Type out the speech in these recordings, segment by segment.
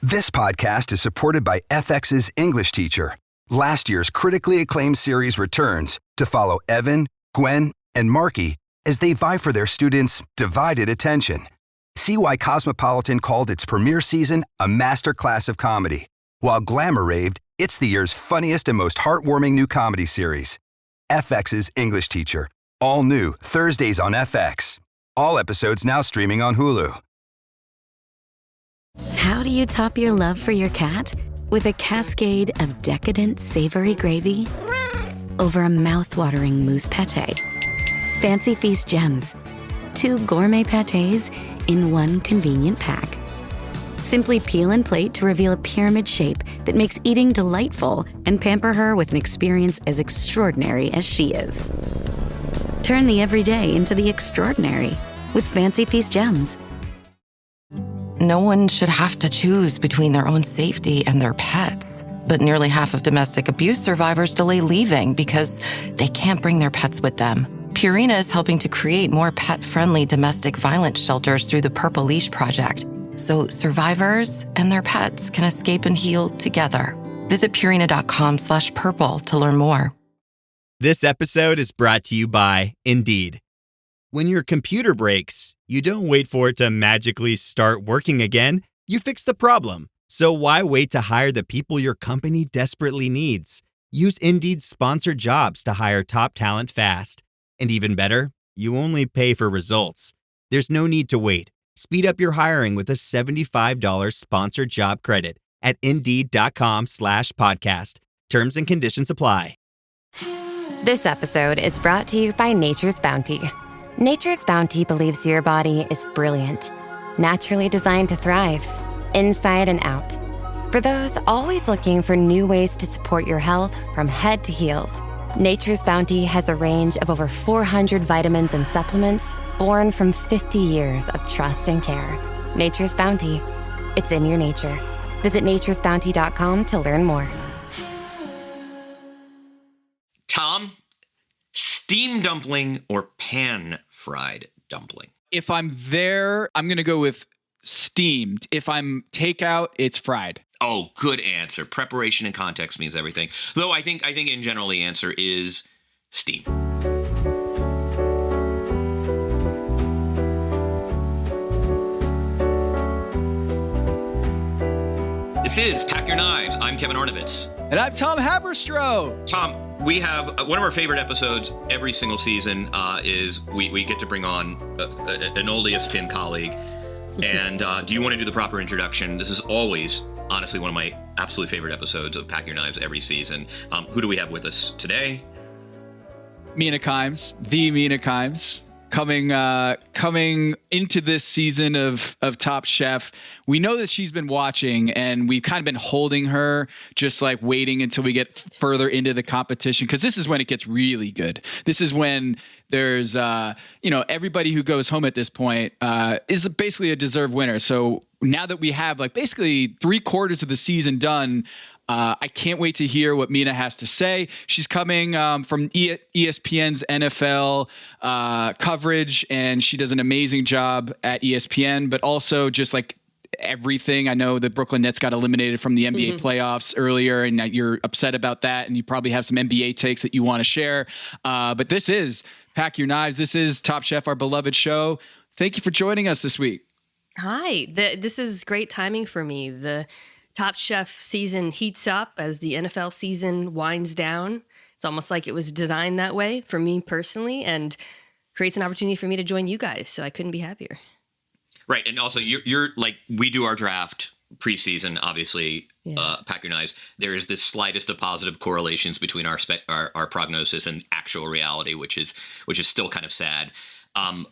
This podcast is supported by FX's English teacher. Last year's critically acclaimed series returns to follow Evan, Gwen, and Marky as they vie for their students' divided attention. See why Cosmopolitan called its premiere season a masterclass of comedy, while Glamour raved it's the year's funniest and most heartwarming new comedy series. FX's English teacher. All new Thursdays on FX. All episodes now streaming on Hulu. How do you top your love for your cat? With a cascade of decadent savory gravy over a mouth-watering mousse pâté. Fancy Feast gems. 2 gourmet pâtés in one convenient pack. Simply peel and plate to reveal a pyramid shape that makes eating delightful and pamper her with an experience as extraordinary as she is. Turn the everyday into the extraordinary with Fancy Feast gems. No one should have to choose between their own safety and their pets. But nearly half of domestic abuse survivors delay leaving because they can't bring their pets with them. Purina is helping to create more pet-friendly domestic violence shelters through the Purple Leash Project, so survivors and their pets can escape and heal together. Visit Purina.com/purple to learn more. This episode is brought to you by Indeed. When your computer breaks, you don't wait for it to magically start working again. You fix the problem. So why wait to hire the people your company desperately needs? Use Indeed's sponsored jobs to hire top talent fast. And even better, you only pay for results. There's no need to wait. Speed up your hiring with a $75 sponsored job credit at Indeed.com/podcast. Terms and conditions apply. This episode is brought to you by Nature's Bounty. Nature's Bounty believes your body is brilliant, naturally designed to thrive, inside and out. For those always looking for new ways to support your health from head to heels, Nature's Bounty has a range of over 400 vitamins and supplements born from 50 years of trust and care. Nature's Bounty. It's in your nature. Visit naturesbounty.com to learn more. Tom, steamed dumpling or pan-fried dumpling? If I'm there, I'm going to go with steamed. If I'm takeout, it's fried. Oh, good answer. Preparation and context means everything. Though I think in general the answer is steam. This is Pack Your Knives. I'm Kevin Arnovitz. And I'm Tom Haberstroh. Tom, we have one of our favorite episodes every single season is we get to bring on an old ESPN colleague. And do you want to do the proper introduction? This is always, honestly, one of my absolute favorite episodes of Pack Your Knives every season. Who do we have with us today? Mina Kimes, the Mina Kimes, coming into this season of Top Chef. We know that she's been watching, and we've kind of been holding her, just like waiting until we get further into the competition, because this is when it gets really good. This is when there's everybody who goes home at this point is basically a deserved winner. So now that we have like basically 3/4 of the season done, I can't wait to hear what Mina has to say. She's coming from ESPN's NFL coverage, and she does an amazing job at ESPN, but also just like everything. I know the Brooklyn Nets got eliminated from the NBA playoffs earlier, and you're upset about that, and you probably have some NBA takes that you want to share. But this is Pack Your Knives. This is Top Chef, our beloved show. Thank you for joining us this week. Hi. This is great timing for me. The Top Chef season heats up as the NFL season winds down. It's almost like it was designed that way for me personally, and creates an opportunity for me to join you guys. So I couldn't be happier. Right. And also you're like, we do our draft preseason, obviously, Pack Your Knives. There is the slightest of positive correlations between our prognosis and actual reality, which is still kind of sad.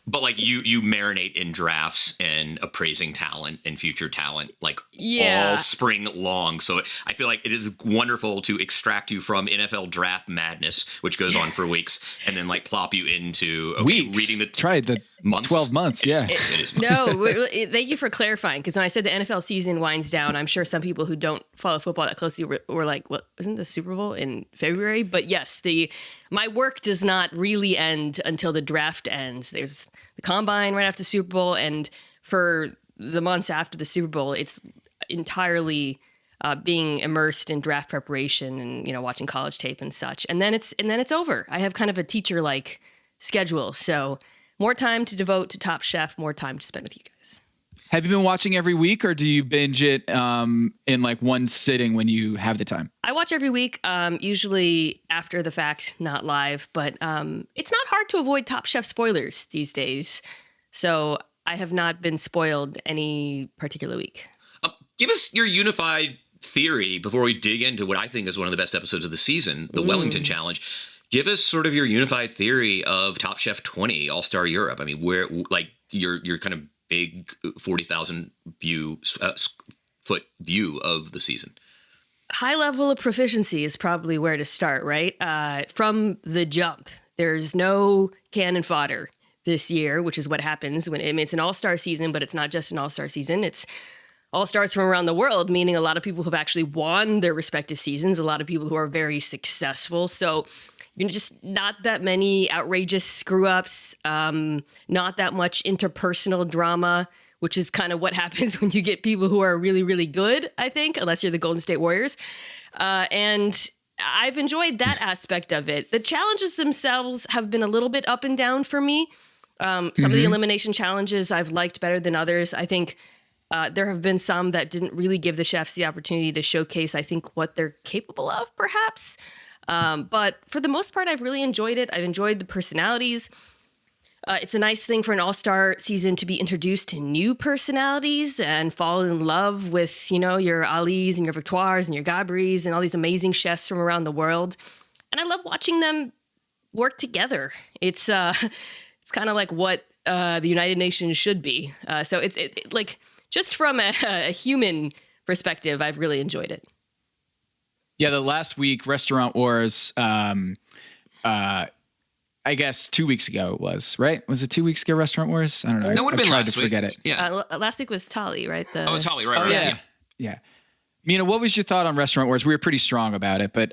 But like you marinate in drafts and appraising talent and future talent, like all spring long. So I feel like it is wonderful to extract you from NFL draft madness, which goes on for weeks, and then like plop you into reading the months. 12 months. Yeah. It is months. No, thank you for clarifying. Because when I said the NFL season winds down, I'm sure some people who don't follow football that closely were like, "What? Isn't the Super Bowl in February?" But yes, my work does not really end until the draft ends. There's the combine right after the Super Bowl, and for the months after the Super Bowl, it's entirely being immersed in draft preparation and, watching college tape and such. And then it's over. I have kind of a teacher-like schedule. So more time to devote to Top Chef, more time to spend with you guys. Have you been watching every week, or do you binge it in like one sitting when you have the time? I watch every week, usually after the fact, not live, but it's not hard to avoid Top Chef spoilers these days. So I have not been spoiled any particular week. Give us your unified theory before we dig into what I think is one of the best episodes of the season, the Wellington Challenge. Give us sort of your unified theory of Top Chef 20 All-Star Europe. I mean, where like your kind of big 40,000 foot view of the season. High level of proficiency is probably where to start, right? From the jump, there's no cannon fodder this year, which is what happens when it's an all-star season, but it's not just an all-star season. It's all-stars from around the world, meaning a lot of people who've actually won their respective seasons, a lot of people who are very successful. So just not that many outrageous screw-ups, not that much interpersonal drama, which is kind of what happens when you get people who are really, really good, I think, unless you're the Golden State Warriors. And I've enjoyed that aspect of it. The challenges themselves have been a little bit up and down for me. Some of the elimination challenges I've liked better than others. I think there have been some that didn't really give the chefs the opportunity to showcase, I think, what they're capable of, perhaps. But for the most part, I've really enjoyed it. I've enjoyed the personalities. It's a nice thing for an all-star season to be introduced to new personalities and fall in love with, your Alis and your Victoires and your Gabris and all these amazing chefs from around the world. And I love watching them work together. It's kind of like what the United Nations should be. So it's like just from a human perspective, I've really enjoyed it. Yeah, the last week, Restaurant Wars, I guess 2 weeks ago it was, right? Was it 2 weeks ago, Restaurant Wars? I don't know. That would have been last to week. forget it. Yeah. Last week was Tali, right? Tali, right. Yeah. Mina, what was your thought on Restaurant Wars? We were pretty strong about it, but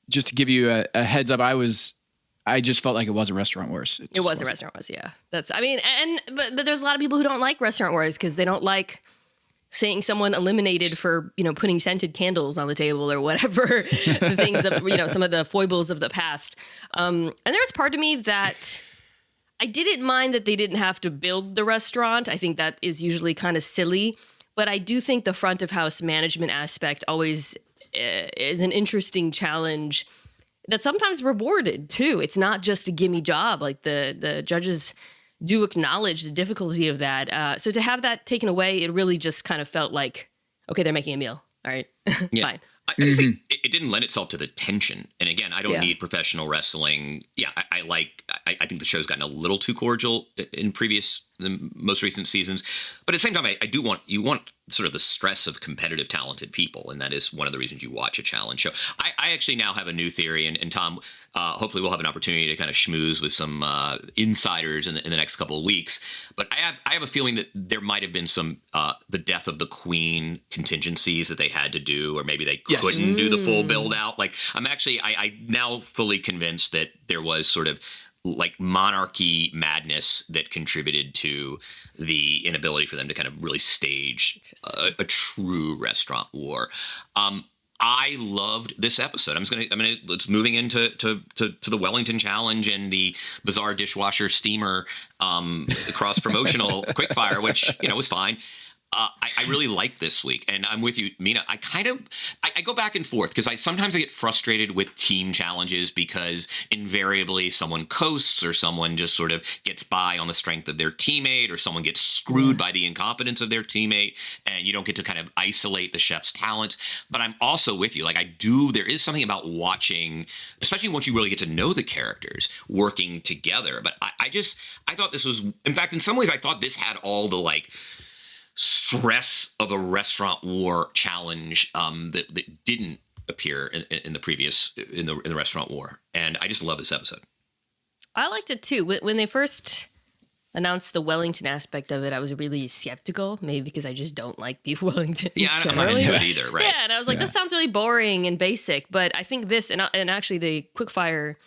just to give you a heads up, I just felt like it was a Restaurant Wars. It was a Restaurant Wars, yeah. But there's a lot of people who don't like Restaurant Wars because they don't like seeing someone eliminated for, putting scented candles on the table or whatever, the things of, some of the foibles of the past. And there's part of me that I didn't mind that they didn't have to build the restaurant. I think that is usually kind of silly, but I do think the front of house management aspect always is an interesting challenge that's sometimes rewarded too. It's not just a gimme job. Like the judges do acknowledge the difficulty of that. So to have that taken away, it really just kind of felt like, okay, they're making a meal. All right, yeah. Fine. I just think it didn't lend itself to the tension. And again, I don't need professional wrestling. Yeah, I think the show's gotten a little too cordial in the most recent seasons. But at the same time, you want sort of the stress of competitive, talented people. And that is one of the reasons you watch a challenge show. I actually now have a new theory. And Tom, hopefully we'll have an opportunity to kind of schmooze with some insiders in the next couple of weeks. But I have a feeling that there might have been some the death of the queen contingencies that they had to do, or maybe they couldn't do the full build out. Like I now fully convinced that there was sort of like monarchy madness that contributed to the inability for them to kind of really stage a true restaurant war. I loved this episode. Let's moving into the Wellington Challenge and the bizarre dishwasher steamer cross promotional quickfire, which was fine. I really liked this week, and I'm with you, Mina. I go back and forth because sometimes I get frustrated with team challenges because invariably someone coasts or someone just sort of gets by on the strength of their teammate, or someone gets screwed by the incompetence of their teammate, and you don't get to kind of isolate the chef's talents. But I'm also with you. There is something about watching, especially once you really get to know the characters working together. But I thought this was, in fact, in some ways, I thought this had all the stress of a restaurant war challenge that didn't appear in the previous in the restaurant war, and I just love this episode. I liked it too. When they first announced the Wellington aspect of it, I was really skeptical, maybe because I just don't like Beef Wellington. Yeah, I'm not into it either, right? Yeah, and I was like, this sounds really boring and basic, but I think this and actually the quickfire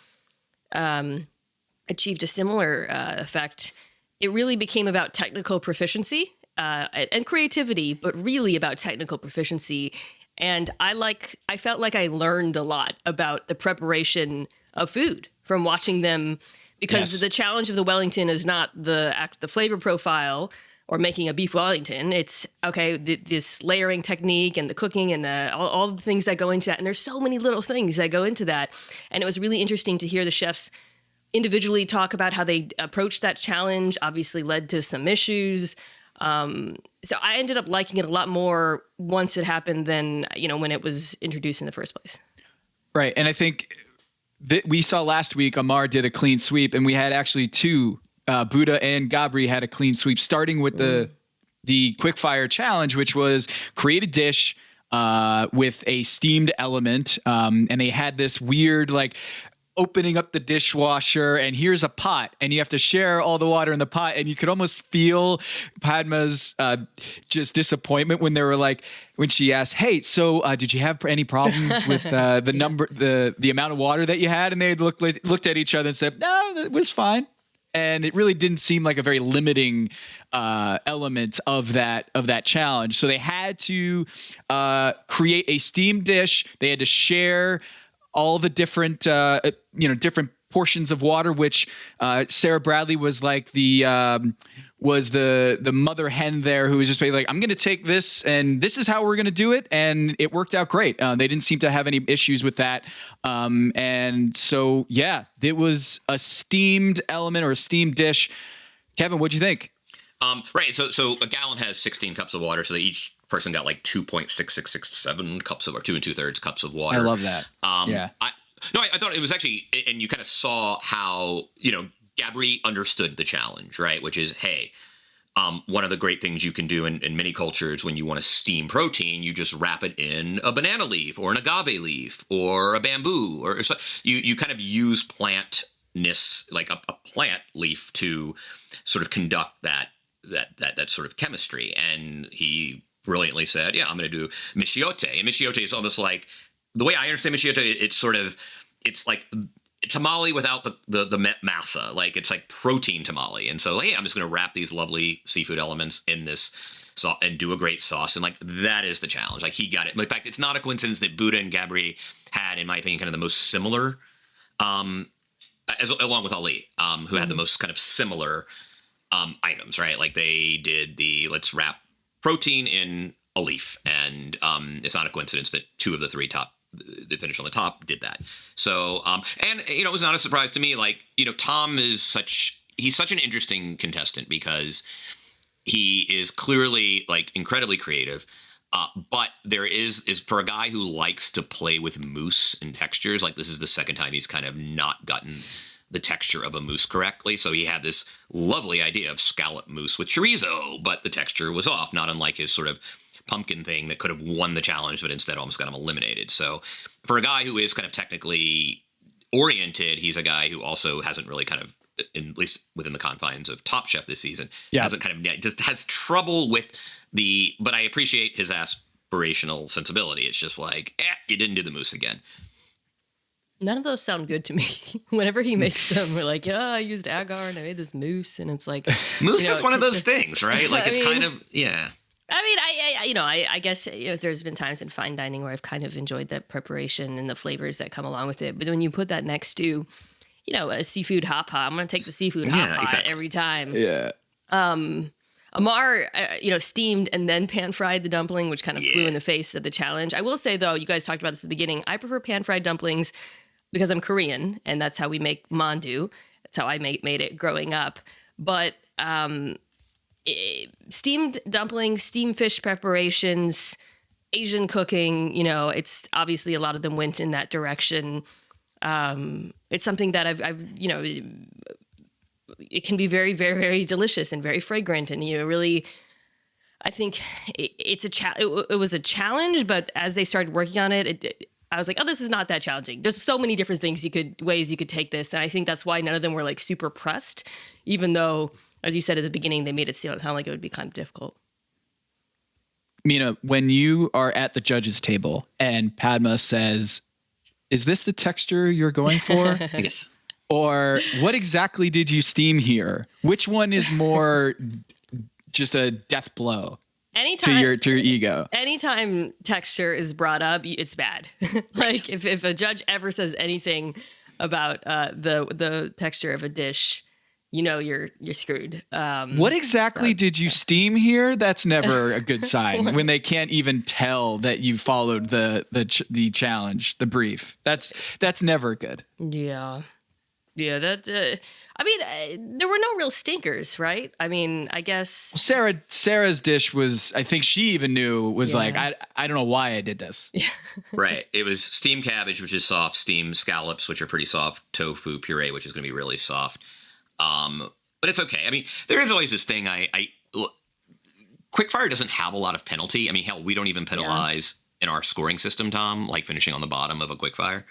achieved a similar effect. It really became about technical proficiency. and creativity, but really about technical proficiency. And I felt like I learned a lot about the preparation of food from watching them, because the challenge of the Wellington is not the flavor profile or making a beef Wellington. It's this layering technique and the cooking and all the things that go into that. And there's so many little things that go into that. And it was really interesting to hear the chefs individually talk about how they approached that challenge. Obviously led to some issues. So I ended up liking it a lot more once it happened than, when it was introduced in the first place. Right. And I think we saw last week, Amar did a clean sweep, and we had actually two, Buddha and Gabri had a clean sweep, starting with the quickfire challenge, which was create a dish with a steamed element. And they had this weird, opening up the dishwasher, and here's a pot, and you have to share all the water in the pot. And you could almost feel Padma's just disappointment when they were when she asked, "Hey, so did you have any problems with the amount of water that you had?" And they looked at each other and said, "No, it was fine." And it really didn't seem like a very limiting element of that challenge. So they had to create a steamed dish. They had to share all the different portions of water, which Sarah Bradley was the mother hen there, who was just basically I'm going to take this and this is how we're going to do it. And it worked out great. They didn't seem to have any issues with that. And so, it was a steamed element or a steamed dish. Kevin, what'd you think? Right. So a gallon has 16 cups of water. So they each person got 2.6667 cups or 2 2/3 cups of water. I love that. I thought it was actually, and you kind of saw how, Gabri understood the challenge, right? Which is, hey, one of the great things you can do in many cultures when you want to steam protein, you just wrap it in a banana leaf or an agave leaf or a bamboo, or so you kind of use plantness, like a plant leaf, to sort of conduct that sort of chemistry. And he brilliantly said, I'm going to do michiote. And michiote is almost like, the way I understand michiote, it's like tamale without the masa. It's like protein tamale. And so, I'm just going to wrap these lovely seafood elements in this sauce and do a great sauce. And that is the challenge. He got it. In fact, it's not a coincidence that Buddha and Gabri had, in my opinion, kind of the most similar, along with Ali, who had the most kind of similar items, right? They did let's wrap protein in a leaf, and it's not a coincidence that two of the three that finished on the top did that. So and it was not a surprise to me. Tom is such an interesting contestant, because he is clearly incredibly creative, but there is for a guy who likes to play with mousse and textures, this is the second time he's kind of not gotten the texture of a mousse correctly. So he had this lovely idea of scallop mousse with chorizo, but the texture was off, not unlike his sort of pumpkin thing that could have won the challenge, but instead almost got him eliminated. So for a guy who is kind of technically oriented, he's a guy who also hasn't really kind of, at least within the confines of Top Chef this season, hasn't kind of, just has trouble with but I appreciate his aspirational sensibility. It's just you didn't do the mousse again. None of those sound good to me. Whenever he makes them, we're I used agar and I made this mousse, and it's mousse is one of those things, right? It's kind of, I guess there's been times in fine dining where I've kind of enjoyed the preparation and the flavors that come along with it. But when you put that next to, a seafood hot pot, I'm going to take the seafood hot pot every time. Yeah. Amar, steamed and then pan-fried the dumpling, which kind of flew in the face of the challenge. I will say, though, you guys talked about this at the beginning, I prefer pan-fried dumplings because I'm Korean, and that's how we make mandu. That's how I made it growing up. But steamed dumplings, steamed fish preparations, Asian cooking, it's obviously a lot of them went in that direction. It's something that I've it can be very, very, very delicious and very fragrant. And, really, I think it was a challenge, but as they started working on it, I was like, oh, this is not that challenging. There's so many different ways you could take this. And I think that's why none of them were super pressed, even though, as you said at the beginning, they made it sound like it would be kind of difficult. Mina, when you are at the judges' table and Padma says, "Is this the texture you're going for?" Yes. Or what exactly did you steam here? Which one is more just a death blow Anytime to your ego. Anytime texture is brought up, it's bad. Like if a judge ever says anything about the texture of a dish, you're screwed. What exactly did you steam here? That's never a good sign when they can't even tell that you followed the challenge, the brief. That's never good. Yeah. That. There were no real stinkers, right? I mean, I guess Sarah's dish was. I think she even knew was like, I don't know why I did this. Yeah. Right. It was steamed cabbage, which is soft. Steamed scallops, which are pretty soft. Tofu puree, which is going to be really soft. But it's okay. I mean, there is always this thing. Quickfire doesn't have a lot of penalty. I mean, hell, we don't even penalize in our scoring system, Tom, like finishing on the bottom of a quickfire.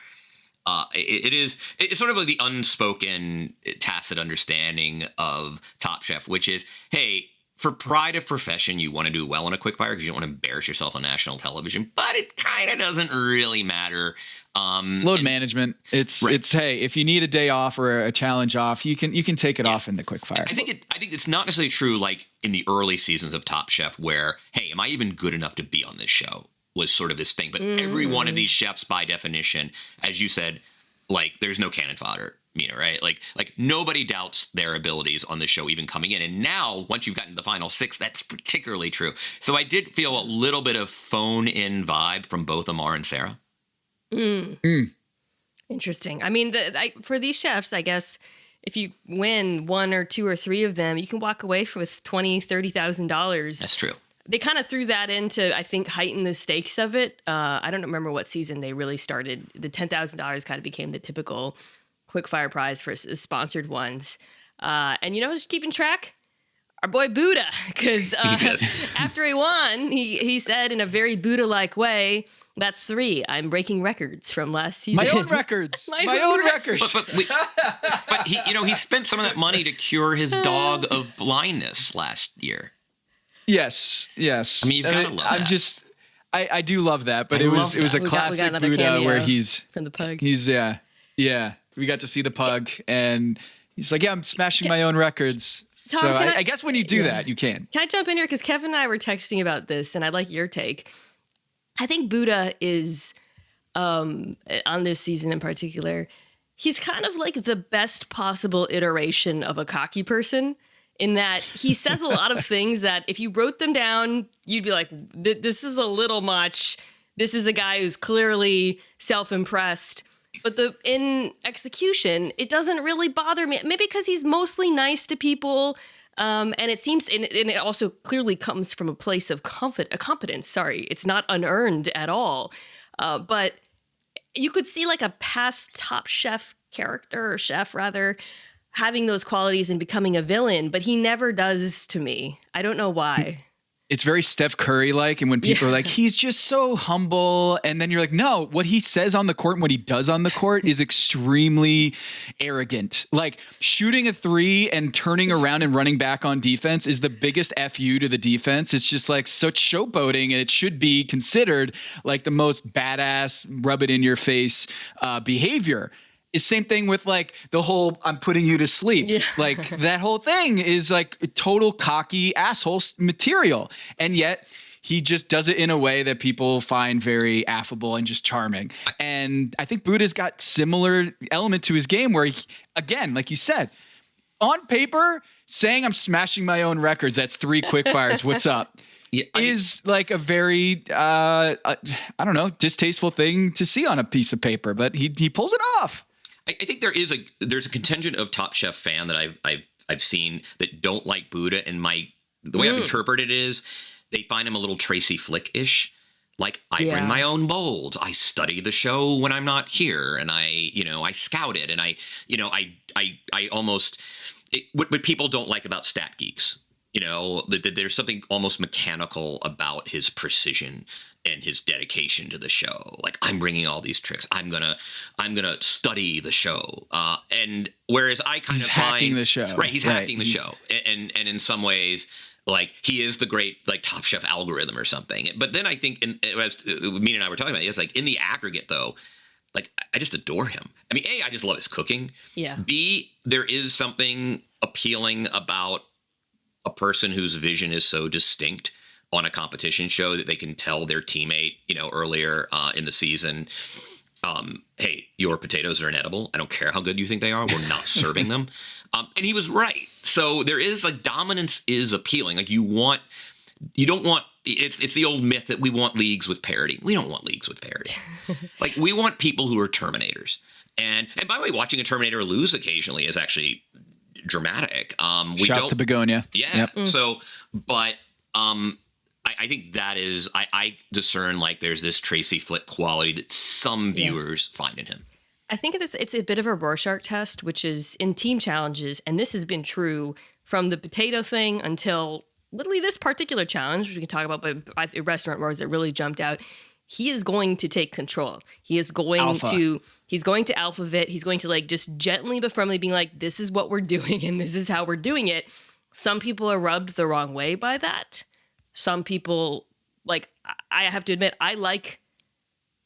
It's sort of like the unspoken tacit understanding of Top Chef, which is, hey, for pride of profession, you want to do well in a quickfire because you don't want to embarrass yourself on national television, but it kind of doesn't really matter. It's load management. It's hey, if you need a day off or a challenge off, you can take it off in the quickfire. I think it's not necessarily true like in the early seasons of Top Chef where, hey, am I even good enough to be on this show? Was sort of this thing. But every one of these chefs, by definition, as you said, like there's no cannon fodder, Mina, right? Like nobody doubts their abilities on the show even coming in. And now, once you've gotten to the final 6, that's particularly true. So I did feel a little bit of phone-in vibe from both Amar and Sarah. Interesting. I mean, for these chefs, I guess if you win 1 or 2 or 3 of them, you can walk away with $20,000-$30,000. That's true. They kind of threw that in to, I think, heighten the stakes of it. I don't remember what season they really started. The $10,000 kind of became the typical quickfire prize for sponsored ones. And who's keeping track? Our boy Buddha, because after he won, he said in a very Buddha-like way, "That's 3. I'm breaking records from last season." My own records. My own records. But he spent some of that money to cure his dog of blindness last year. Yes. I mean, you've got to love that. I do love that, but it was a classic Buddha where he's from the pug. He's we got to see the pug, and he's like, I'm smashing my own records. Tom, so I guess when you do that, you can. Can I jump in here? Because Kevin and I were texting about this, and I'd like your take. I think Buddha is, on this season in particular, he's kind of like the best possible iteration of a cocky person in that he says a lot of things that if you wrote them down, you'd be like, this is a little much. This is a guy who's clearly self-impressed. But in execution, it doesn't really bother me. Maybe because he's mostly nice to people. And it seems, and it also clearly comes from a place of competence. Sorry, it's not unearned at all. But you could see like a past Top Chef character, or chef rather, having those qualities and becoming a villain, but he never does to me. I don't know why. It's very Steph Curry-like, and when people are like, he's just so humble, and then you're like, no, what he says on the court and what he does on the court is extremely arrogant. Like, shooting a 3 and turning around and running back on defense is the biggest FU to the defense. It's just like such showboating, and it should be considered like the most badass, rub-it-in-your-face behavior. It's same thing with like the whole "I'm putting you to sleep." Yeah. Like that whole thing is like total cocky asshole material, and yet he just does it in a way that people find very affable and just charming. And I think Buddha's got similar element to his game where he, again, like you said, on paper saying I'm smashing my own records. That's 3 quickfires. What's up? Yeah, is like a very I don't know, distasteful thing to see on a piece of paper, but he pulls it off. I think there's a contingent of Top Chef fan that I've seen that don't like Buddha, and the way I've interpreted it is they find him a little Tracy Flick-ish. Like, I bring my own bowls. I study the show when I'm not here, and I scout it, and I almost what people don't like about stat geeks. There's something almost mechanical about his precision and his dedication to the show. Like, I'm bringing all these tricks. I'm gonna study the show. And whereas I kind of hacking the show, right? He's hacking the show, and in some ways, like he is the great like Top Chef algorithm or something. But then I think, as Mina and I were talking about, it's like in the aggregate though, like I just adore him. I mean, A, I just love his cooking. Yeah. B, there is something appealing about a person whose vision is so distinct on a competition show that they can tell their teammate, earlier in the season, hey, your potatoes are inedible. I don't care how good you think they are. We're not serving them. And he was right. So there is dominance is appealing. It's the old myth that we want leagues with parity. We don't want leagues with parity. We want people who are Terminators. And by the way, watching a Terminator lose occasionally is actually dramatic. Shouts to Begonia. Yeah. Yep. So, but I think that is, I discern there's this Tracy Flick quality that some viewers find in him. I think it's a bit of a Rorschach test, which is in team challenges, and this has been true from the potato thing until literally this particular challenge, which we can talk about, but Restaurant Wars that really jumped out. He is going to take control. He is going to alpha it. He's going to just gently but firmly being this is what we're doing and this is how we're doing it. Some people are rubbed the wrong way by that. Some people, I have to admit, I like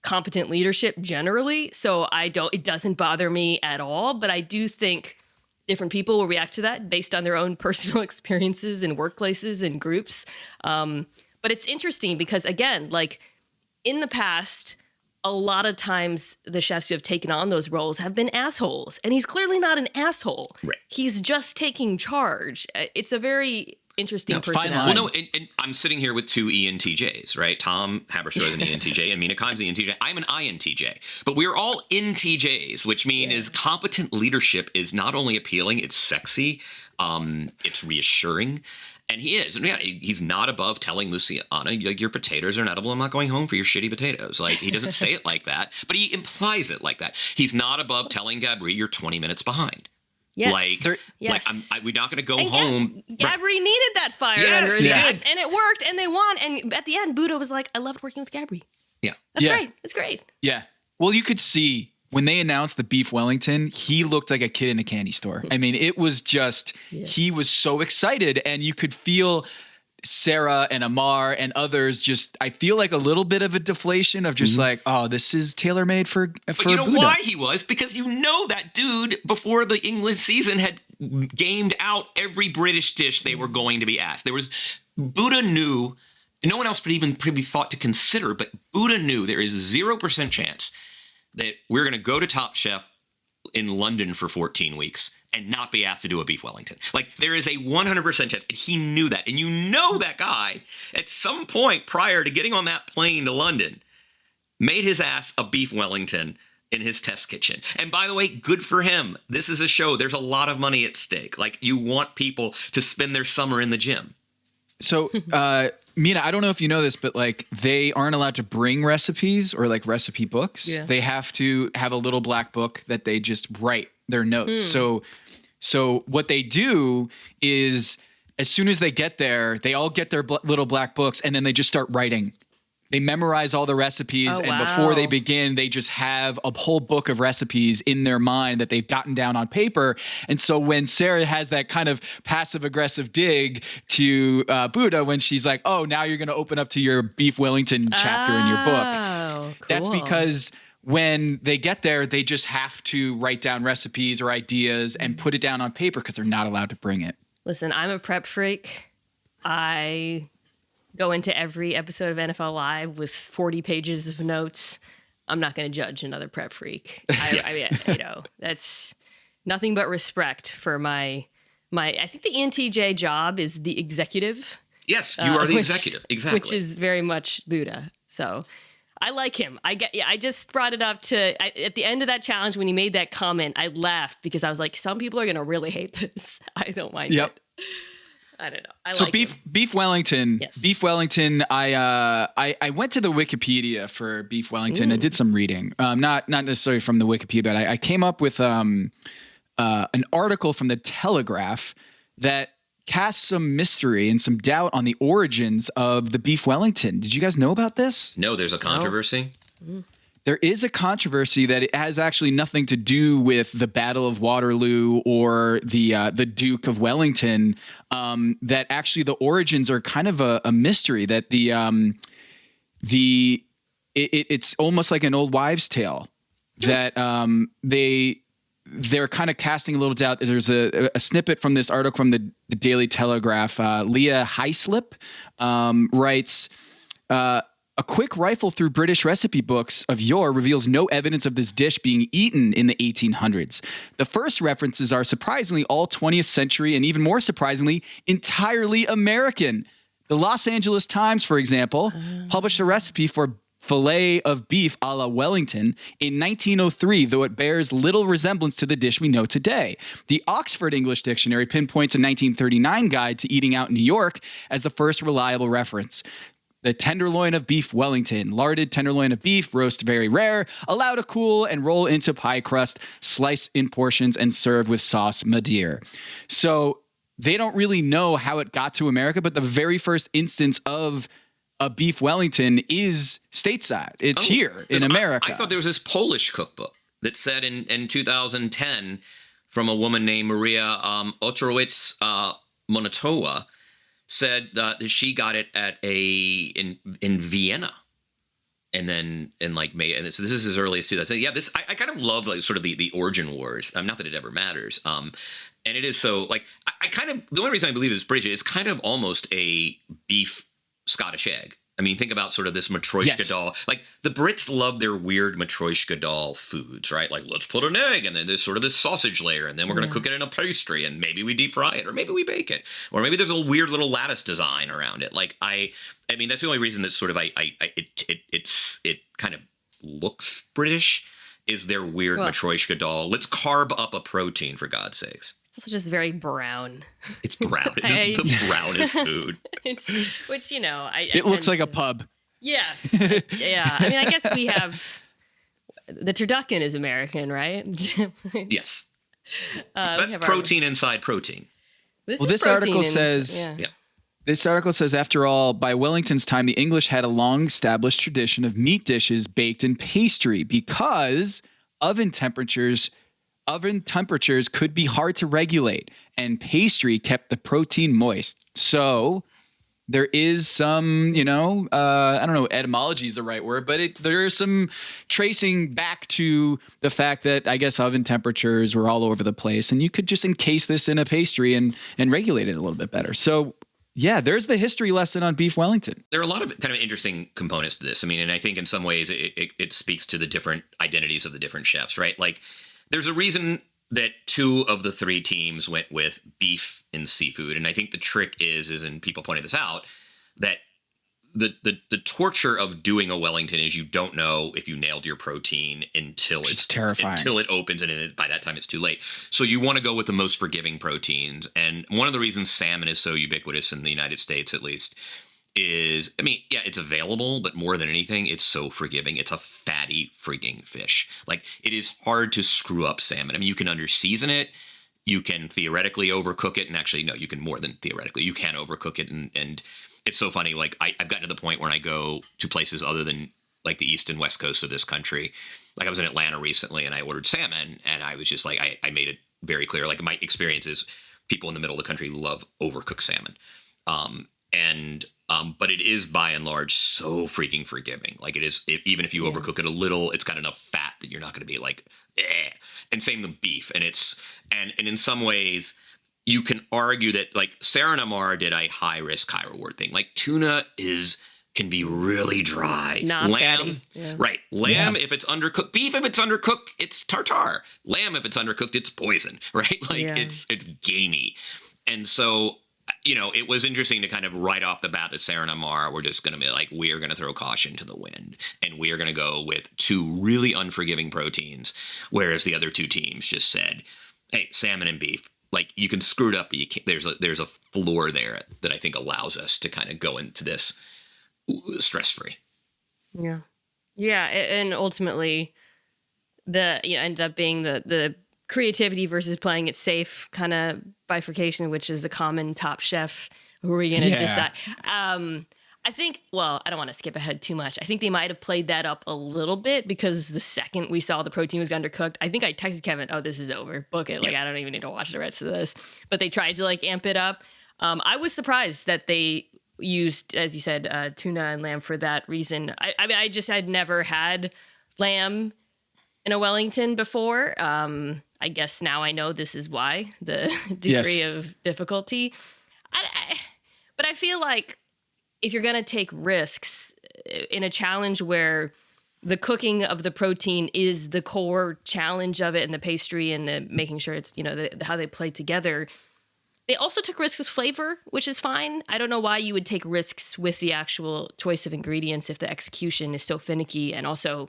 competent leadership generally, so it doesn't bother me at all, but I do think different people will react to that based on their own personal experiences in workplaces and groups. But it's interesting because, again, in the past, a lot of times the chefs who have taken on those roles have been assholes, and he's clearly not an asshole. Right. He's just taking charge. It's a very interesting personality. Well, no, and I'm sitting here with two ENTJs, right? Tom Haberstroh is an ENTJ, and Mina Kimes is an ENTJ. I'm an INTJ, but we're all NTJs, which means competent leadership is not only appealing, it's sexy, it's reassuring. And he is. And he's not above telling Luciana, your potatoes are inedible. I'm not going home for your shitty potatoes. He doesn't say it like that, but he implies it like that. He's not above telling Gabri, you're 20 minutes behind. Yes. We're not going to go home. Gabri needed that fire under his ass, and it worked, and they won. And at the end, Buddha was like, I loved working with Gabri. Yeah. That's great. It's great. Yeah. Well, you could see when they announced the Beef Wellington, he looked like a kid in a candy store. I mean, it was just, he was so excited, and you could feel Sarah and Amar and others just, I feel like a little bit of a deflation of just oh, this is tailor-made for But you know Buddha. why he was? Because that dude before the English season had gamed out every British dish they were going to be asked. Buddha knew, no one else would even probably thought to consider, but Buddha knew there is 0% chance that we're going to go to Top Chef in London for 14 weeks and not be asked to do a Beef Wellington. There is a 100% chance, and he knew that. And that guy, at some point prior to getting on that plane to London, made his ass a Beef Wellington in his test kitchen. And by the way, good for him. This is a show. There's a lot of money at stake. You want people to spend their summer in the gym. So, Mina, I don't know if you know this, but they aren't allowed to bring recipes or recipe books. Yeah. They have to have a little black book that they just write their notes. So what they do is as soon as they get there, they all get their little black books, and then they just start writing. They memorize all the recipes, before they begin, they just have a whole book of recipes in their mind that they've gotten down on paper. And so when Sarah has that kind of passive-aggressive dig to Buddha when she's like, oh, now you're going to open up to your Beef Wellington chapter in your book. Cool. That's because when they get there, they just have to write down recipes or ideas and put it down on paper because they're not allowed to bring it. Listen, I'm a prep freak. I go into every episode of NFL Live with 40 pages of notes. I'm not going to judge another prep freak. I mean, that's nothing but respect for my. I think the ENTJ job is the executive. Yes, you are the executive. Exactly. Which is very much Buddha. So I like him. I just brought it up at the end of that challenge when he made that comment, I laughed because I was like, some people are going to really hate this. I don't mind it. I don't know. So Beef Wellington. Yes. Beef Wellington. I went to the Wikipedia for Beef Wellington. I did some reading. Not necessarily from the Wikipedia, but I came up with an article from the Telegraph that casts some mystery and some doubt on the origins of the Beef Wellington. Did you guys know about this? No, there's a controversy. No. There is a controversy that it has actually nothing to do with the Battle of Waterloo or the Duke of Wellington. That actually the origins are kind of a mystery. That it's almost like an old wives' tale. That they're kind of casting a little doubt. There's a snippet from this article from the Daily Telegraph. Leah Heislip writes, a quick rifle through British recipe books of yore reveals no evidence of this dish being eaten in the 1800s. The first references are surprisingly all 20th century and even more surprisingly, entirely American. The Los Angeles Times, for example, published a recipe for filet of beef a la Wellington in 1903, though it bears little resemblance to the dish we know today. The Oxford English Dictionary pinpoints a 1939 guide to eating out in New York as the first reliable reference. The tenderloin of beef Wellington, larded tenderloin of beef, roast very rare, allowed to cool and roll into pie crust, sliced in portions and served with sauce Madeira. So they don't really know how it got to America, but the very first instance of a beef Wellington is stateside. It's here in America. I thought there was this Polish cookbook that said in 2010 from a woman named Maria Otrowicz Monatowa, said that she got it at in Vienna, and then in like May, and so this is as early as 2000. Yeah, this I kind of love like sort of the origin wars. Not that it ever matters. And it is so like I kind of the only reason I believe it's British is kind of almost a beef Scottish egg. I mean, think about sort of this matryoshka doll. Like the Brits love their weird matryoshka doll foods, right? Like let's put an egg and then there's sort of this sausage layer and then we're going to cook it in a pastry and maybe we deep fry it or maybe we bake it or maybe there's a weird little lattice design around it. Like I mean, that's the only reason that sort of it kind of looks British is their weird matryoshka doll. Let's carb up a protein for God's sakes. It's also just very brown. It's brown. It's the brownest food. Which, you know, it looks like a pub. Yes. Yeah. I mean, I guess we have the turducken is American, right? Yes. That's protein inside protein. This article says. Yeah. This article says, after all, by Wellington's time, the English had a long-established tradition of meat dishes baked in pastry because oven temperatures could be hard to regulate, and pastry kept the protein moist. So there is some, I don't know, etymology is the right word, but there is some tracing back to the fact that I guess oven temperatures were all over the place, and you could just encase this in a pastry and regulate it a little bit better. So yeah, there's the history lesson on beef Wellington. There are a lot of kind of interesting components to this. I mean, and I think in some ways it speaks to the different identities of the different chefs, right? Like there's a reason that 2 of the 3 teams went with beef and seafood. And I think the trick is and people pointed this out, that the torture of doing a Wellington is you don't know if you nailed your protein until it's terrifying. Until it opens, and by that time it's too late. So you want to go with the most forgiving proteins. And one of the reasons salmon is so ubiquitous in the United States, at least, is, I mean, yeah, it's available, but more than anything, it's so forgiving. It's a fatty freaking fish. Like, it is hard to screw up salmon. I mean, you can under-season it. You can theoretically overcook it. And actually, no, you can more than theoretically. You can overcook it. And it's so funny. Like, I've gotten to the point when I go to places other than, like, the east and west coast of this country. Like, I was in Atlanta recently, and I ordered salmon. And I was just like, I made it very clear. Like, my experience is people in the middle of the country love overcooked salmon. But it is by and large so freaking forgiving. Like it is, even if you overcook it a little, it's got enough fat that you're not going to be like, eh. And same with beef. And in some ways you can argue that like Sarah Namar did a high risk, high reward thing. Like tuna can be really dry. Not lamb, fatty. Yeah. Right. Lamb, if it's undercooked, beef, if it's undercooked, it's tartare. Lamb, if it's undercooked, it's poison, right? Like it's gamey. And so, it was interesting to kind of right off the bat that Sarah and Amar were just going to be like, we are going to throw caution to the wind and we are going to go with 2 really unforgiving proteins. Whereas the other 2 teams just said, hey, salmon and beef, like you can screw it up, but you can't, there's a floor there that I think allows us to kind of go into this stress-free. Yeah. Yeah. And ultimately ended up being the creativity versus playing it safe kind of bifurcation, which is the common Top Chef. Who are we going to decide? I think, well, I don't want to skip ahead too much. I think they might have played that up a little bit because the second we saw the protein was undercooked, I think I texted Kevin, oh, this is over. Book it. Like, I don't even need to watch the rest of this. But they tried to like amp it up. I was surprised that they used, as you said, tuna and lamb for that reason. I mean, I'd never had lamb in a Wellington before. I guess now I know this is why, the degree of difficulty. But I feel like if you're going to take risks in a challenge where the cooking of the protein is the core challenge of it, and the pastry and the making sure it's, how they play together, they also took risks with flavor, which is fine. I don't know why you would take risks with the actual choice of ingredients if the execution is so finicky, and also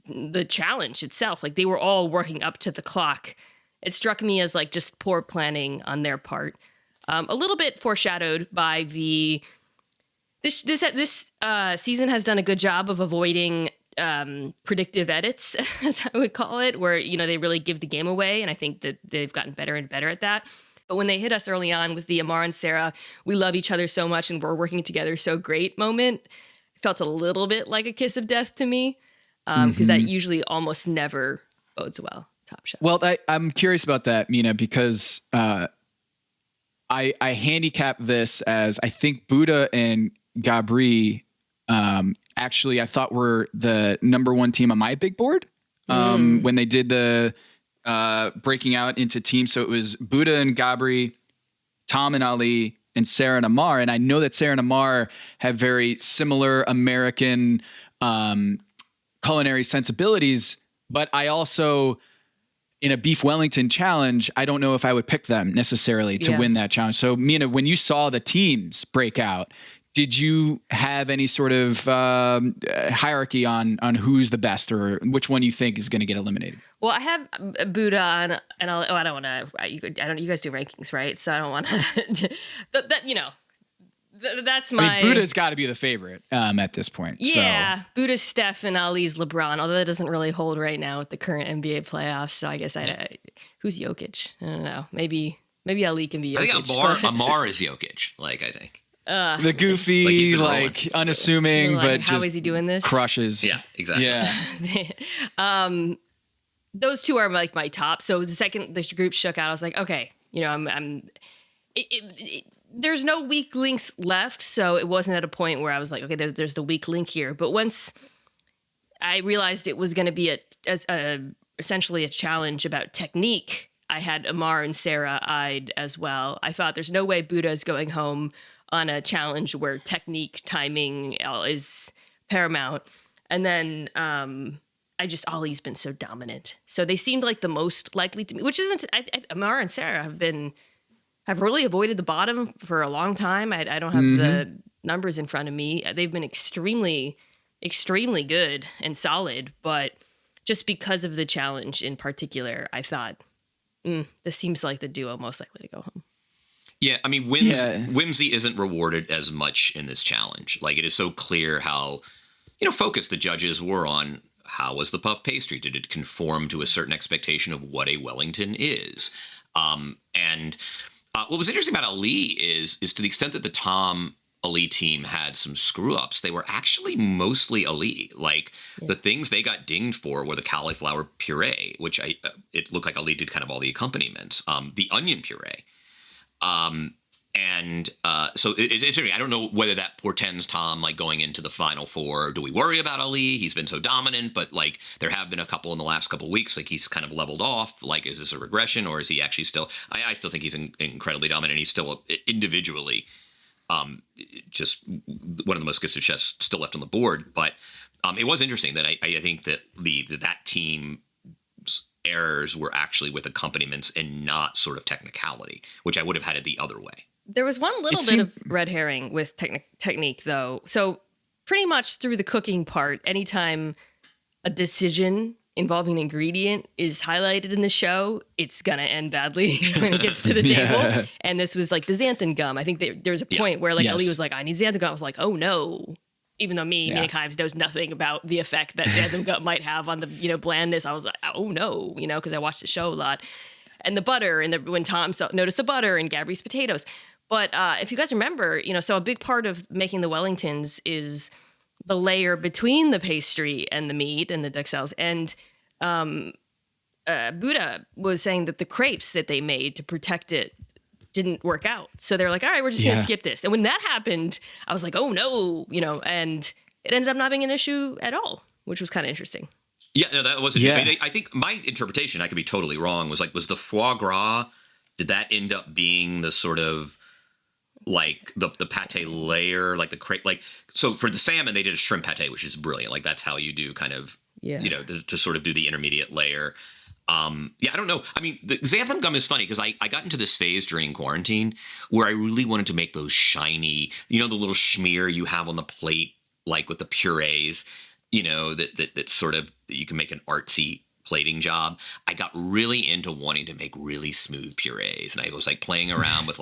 the challenge itself. Like, they were all working up to the clock. It struck me as like just poor planning on their part. A little bit foreshadowed by this season has done a good job of avoiding predictive edits, as I would call it, where, they really give the game away. And I think that they've gotten better and better at that. But when they hit us early on with the Amar and Sarah, we love each other so much and we're working together so great moment, it felt a little bit like a kiss of death to me, because that usually almost never bodes well. Top Chef. Well, I'm curious about that, Mina, because I handicap this as, I think Buddha and Gabri actually I thought were the number one team on my big board when they did the breaking out into teams. So it was Buddha and Gabri, Tom and Ali, and Sarah and Amar. And I know that Sarah and Amar have very similar American culinary sensibilities, but I also, in a Beef Wellington challenge, I don't know if I would pick them necessarily to win that challenge. So Mina, when you saw the teams break out, did you have any sort of hierarchy on who's the best, or which one you think is going to get eliminated? Well, I have Buddha on, and I don't want to. You guys do rankings, right? So I don't want to. That's my. I mean, Buddha's got to be the favorite at this point. Yeah, so. Buddha's Steph and Ali's LeBron. Although that doesn't really hold right now with the current NBA playoffs. So I guess who's Jokic? I don't know. Maybe Ali can be Jokic. I think Amar is Jokic. I think. The goofy, unassuming, but how just is he doing this? Crushes. Yeah, exactly. Yeah. Those two are like my top. So the second the group shook out, I was like, okay, there's no weak links left. So it wasn't at a point where I was like, okay, there's the weak link here. But once I realized it was going to be essentially a challenge about technique, I had Amar and Sarah eyed as well. I thought there's no way Buddha is going home on a challenge where technique, timing is paramount. And then Ali's been so dominant. So they seemed like the most likely to me, which isn't, Amar and Sarah have really avoided the bottom for a long time. I don't have the numbers in front of me. They've been extremely, extremely good and solid, but just because of the challenge in particular, I thought, this seems like the duo most likely to go home. Yeah, I mean, whimsy isn't rewarded as much in this challenge. It is so clear how, focused the judges were on how was the puff pastry. Did it conform to a certain expectation of what a Wellington is? And what was interesting about Ali is to the extent that the Tom Ali team had some screw ups, they were actually mostly Ali. The things they got dinged for were the cauliflower puree, which it looked like Ali did kind of all the accompaniments, the onion puree. So it's interesting. I don't know whether that portends Tom going into the Final Four. Do we worry about Ali? He's been so dominant, but there have been a couple in the last couple of weeks. He's kind of leveled off. Is this a regression, or is he actually still? I still think he's incredibly dominant. He's still individually just one of the most gifted chefs still left on the board. But it was interesting that I think that that team's errors were actually with accompaniments and not sort of technicality, which I would have had it the other way. There was one little bit of red herring with technique, though. So pretty much through the cooking part, anytime a decision involving an ingredient is highlighted in the show, it's going to end badly when it gets to the table. And this was the xanthan gum. I think there's a point where Ali was like, I need xanthan gum. I was like, oh no. Even though Mina Kimes knows nothing about the effect that xanthan gum might have on the blandness, I was like, oh no, because I watched the show a lot. And the butter, and when Tom noticed the butter and Gabri's potatoes. But if you guys remember, so a big part of making the Wellingtons is the layer between the pastry and the meat and the duxelles. And Buddha was saying that the crepes that they made to protect it didn't work out. So they're like, all right, we're just going to skip this. And when that happened, I was like, oh no, and it ended up not being an issue at all, which was kind of interesting. Yeah, no, that wasn't. Yeah. I think my interpretation, I could be totally wrong, was the foie gras, did that end up being the sort of like the pate layer, like the crate, like, so for the salmon, they did a shrimp pate, which is brilliant. Like that's how you do kind of, to sort of do the intermediate layer. I don't know. I mean, the xanthan gum is funny because I got into this phase during quarantine where I really wanted to make those shiny, the little schmear you have on the plate, like with the purees, that sort of, that you can make an artsy plating job. I got really into wanting to make really smooth purees. And I was like playing around with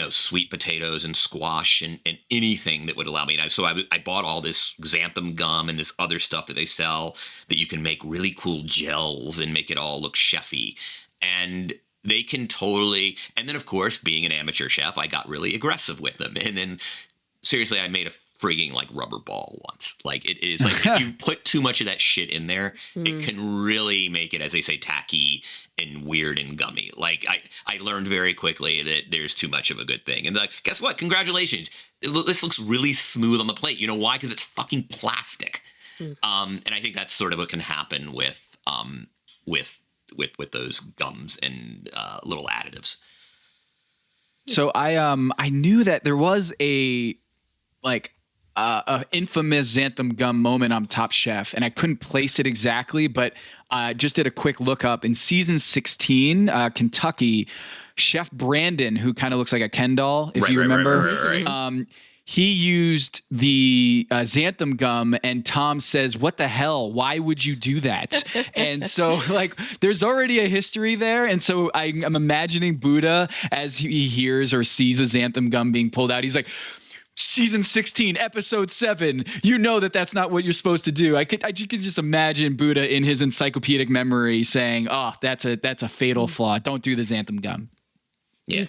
sweet potatoes and squash and anything that would allow me. And so I bought all this xanthan gum and this other stuff that they sell that you can make really cool gels and make it all look chefy. And they can totally, and then of course, being an amateur chef, I got really aggressive with them. And then seriously, I made a frigging like rubber ball once. Like it is like if you put too much of that shit in there, it can really make it, as they say, tacky and weird and gummy. Like I learned very quickly that there's too much of a good thing. And like, guess what? Congratulations. This looks really smooth on the plate. You know why? Because it's fucking plastic. And I think that's sort of what can happen with those gums and little additives. So I knew that there was a infamous xanthan gum moment on Top Chef, and I couldn't place it exactly, but just did a quick look up. In season 16, Kentucky, Chef Brandon, who kind of looks like a Ken doll, if you remember, right. He used the xanthan gum, and Tom says, "What the hell? Why would you do that?" And so, there's already a history there. And so I'm imagining Buddha as he hears or sees a xanthan gum being pulled out. He's like, Season 16, episode 7. You know that's not what you're supposed to do. I could just imagine Buddha in his encyclopedic memory saying, "Oh, that's a fatal flaw. Don't do the xanthan gum." Yeah.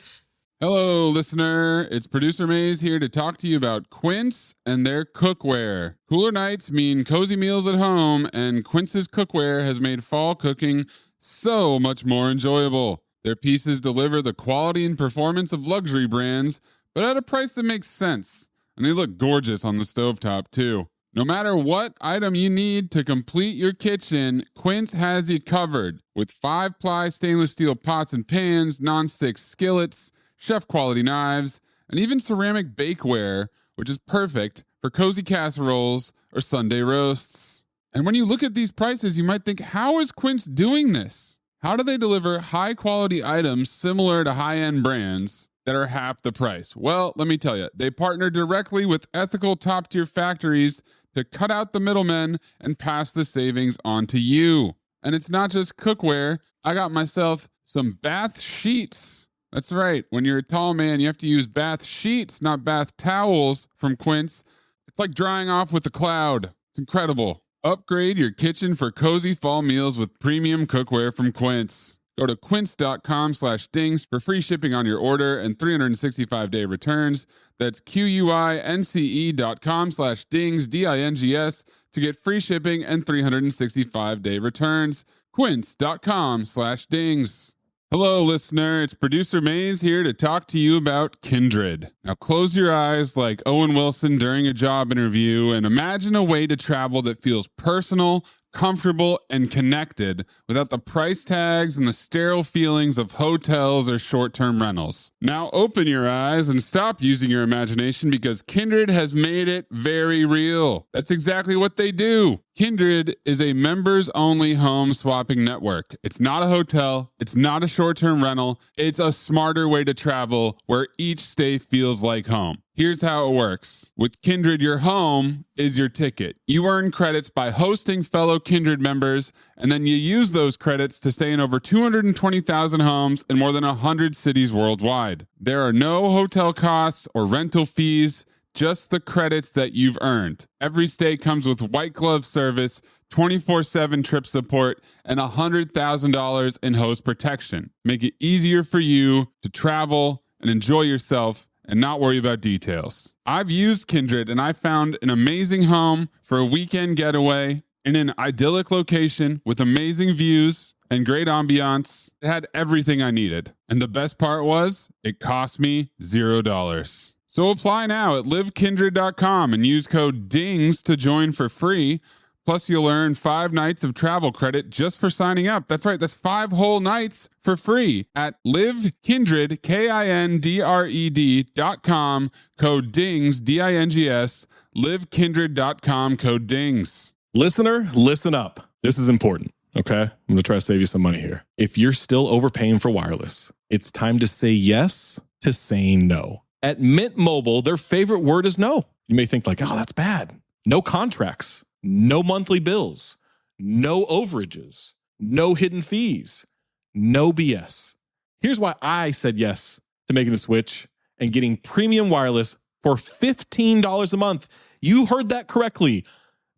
Hello, listener. It's producer Maze here to talk to you about Quince and their cookware. Cooler nights mean cozy meals at home, and Quince's cookware has made fall cooking so much more enjoyable. Their pieces deliver the quality and performance of luxury brands, but at a price that makes sense. And they look gorgeous on the stovetop, too. No matter what item you need to complete your kitchen, Quince has you covered. With 5-ply stainless steel pots and pans, nonstick skillets, chef-quality knives, and even ceramic bakeware, which is perfect for cozy casseroles or Sunday roasts. And when you look at these prices, you might think, how is Quince doing this? How do they deliver high-quality items similar to high-end brands that are half the price? Well, let me tell you, they partner directly with ethical top-tier factories to cut out the middlemen and pass the savings on to you. And it's not just cookware. I got myself some bath sheets. That's right. When you're a tall man, you have to use bath sheets, not bath towels from Quince. It's like drying off with a cloud. It's incredible. Upgrade your kitchen for cozy fall meals with premium cookware from Quince. Go to quince.com/dings for free shipping on your order and 365-day returns. That's QUINCE.com/dings, DINGS, to get free shipping and 365-day returns. Quince.com/dings. Hello, listener. It's producer Maze here to talk to you about Kindred. Now, close your eyes like Owen Wilson during a job interview and imagine a way to travel that feels personal, comfortable, and connected without the price tags and the sterile feelings of hotels or short-term rentals. Now open your eyes and stop using your imagination because Kindred has made it very real. That's exactly what they do. Kindred is a members-only home swapping network. It's not a hotel. It's not a short-term rental. It's a smarter way to travel where each stay feels like home. Here's how it works. With Kindred, your home is your ticket. You earn credits by hosting fellow Kindred members, and then you use those credits to stay in over 220,000 homes in more than 100 cities worldwide. There are no hotel costs or rental fees, just the credits that you've earned. Every stay comes with white glove service, 24/7 trip support, and $100,000 in host protection. Make it easier for you to travel and enjoy yourself and not worry about details. I've used Kindred and I found an amazing home for a weekend getaway in an idyllic location with amazing views and great ambiance. It had everything I needed. And the best part was, it cost me $0. So apply now at livekindred.com and use code DINGS to join for free. Plus, you'll earn 5 nights of travel credit just for signing up. That's right. That's 5 whole nights for free at livekindred, KINDRED.com, code DINGS, DINGS, livekindred.com, code DINGS. Listener, listen up. This is important, okay? I'm going to try to save you some money here. If you're still overpaying for wireless, it's time to say yes to saying no. At Mint Mobile, their favorite word is no. You may think like, oh, that's bad. No contracts, no monthly bills, no overages, no hidden fees, no BS. Here's why I said yes to making the switch and getting premium wireless for $15 a month. You heard that correctly.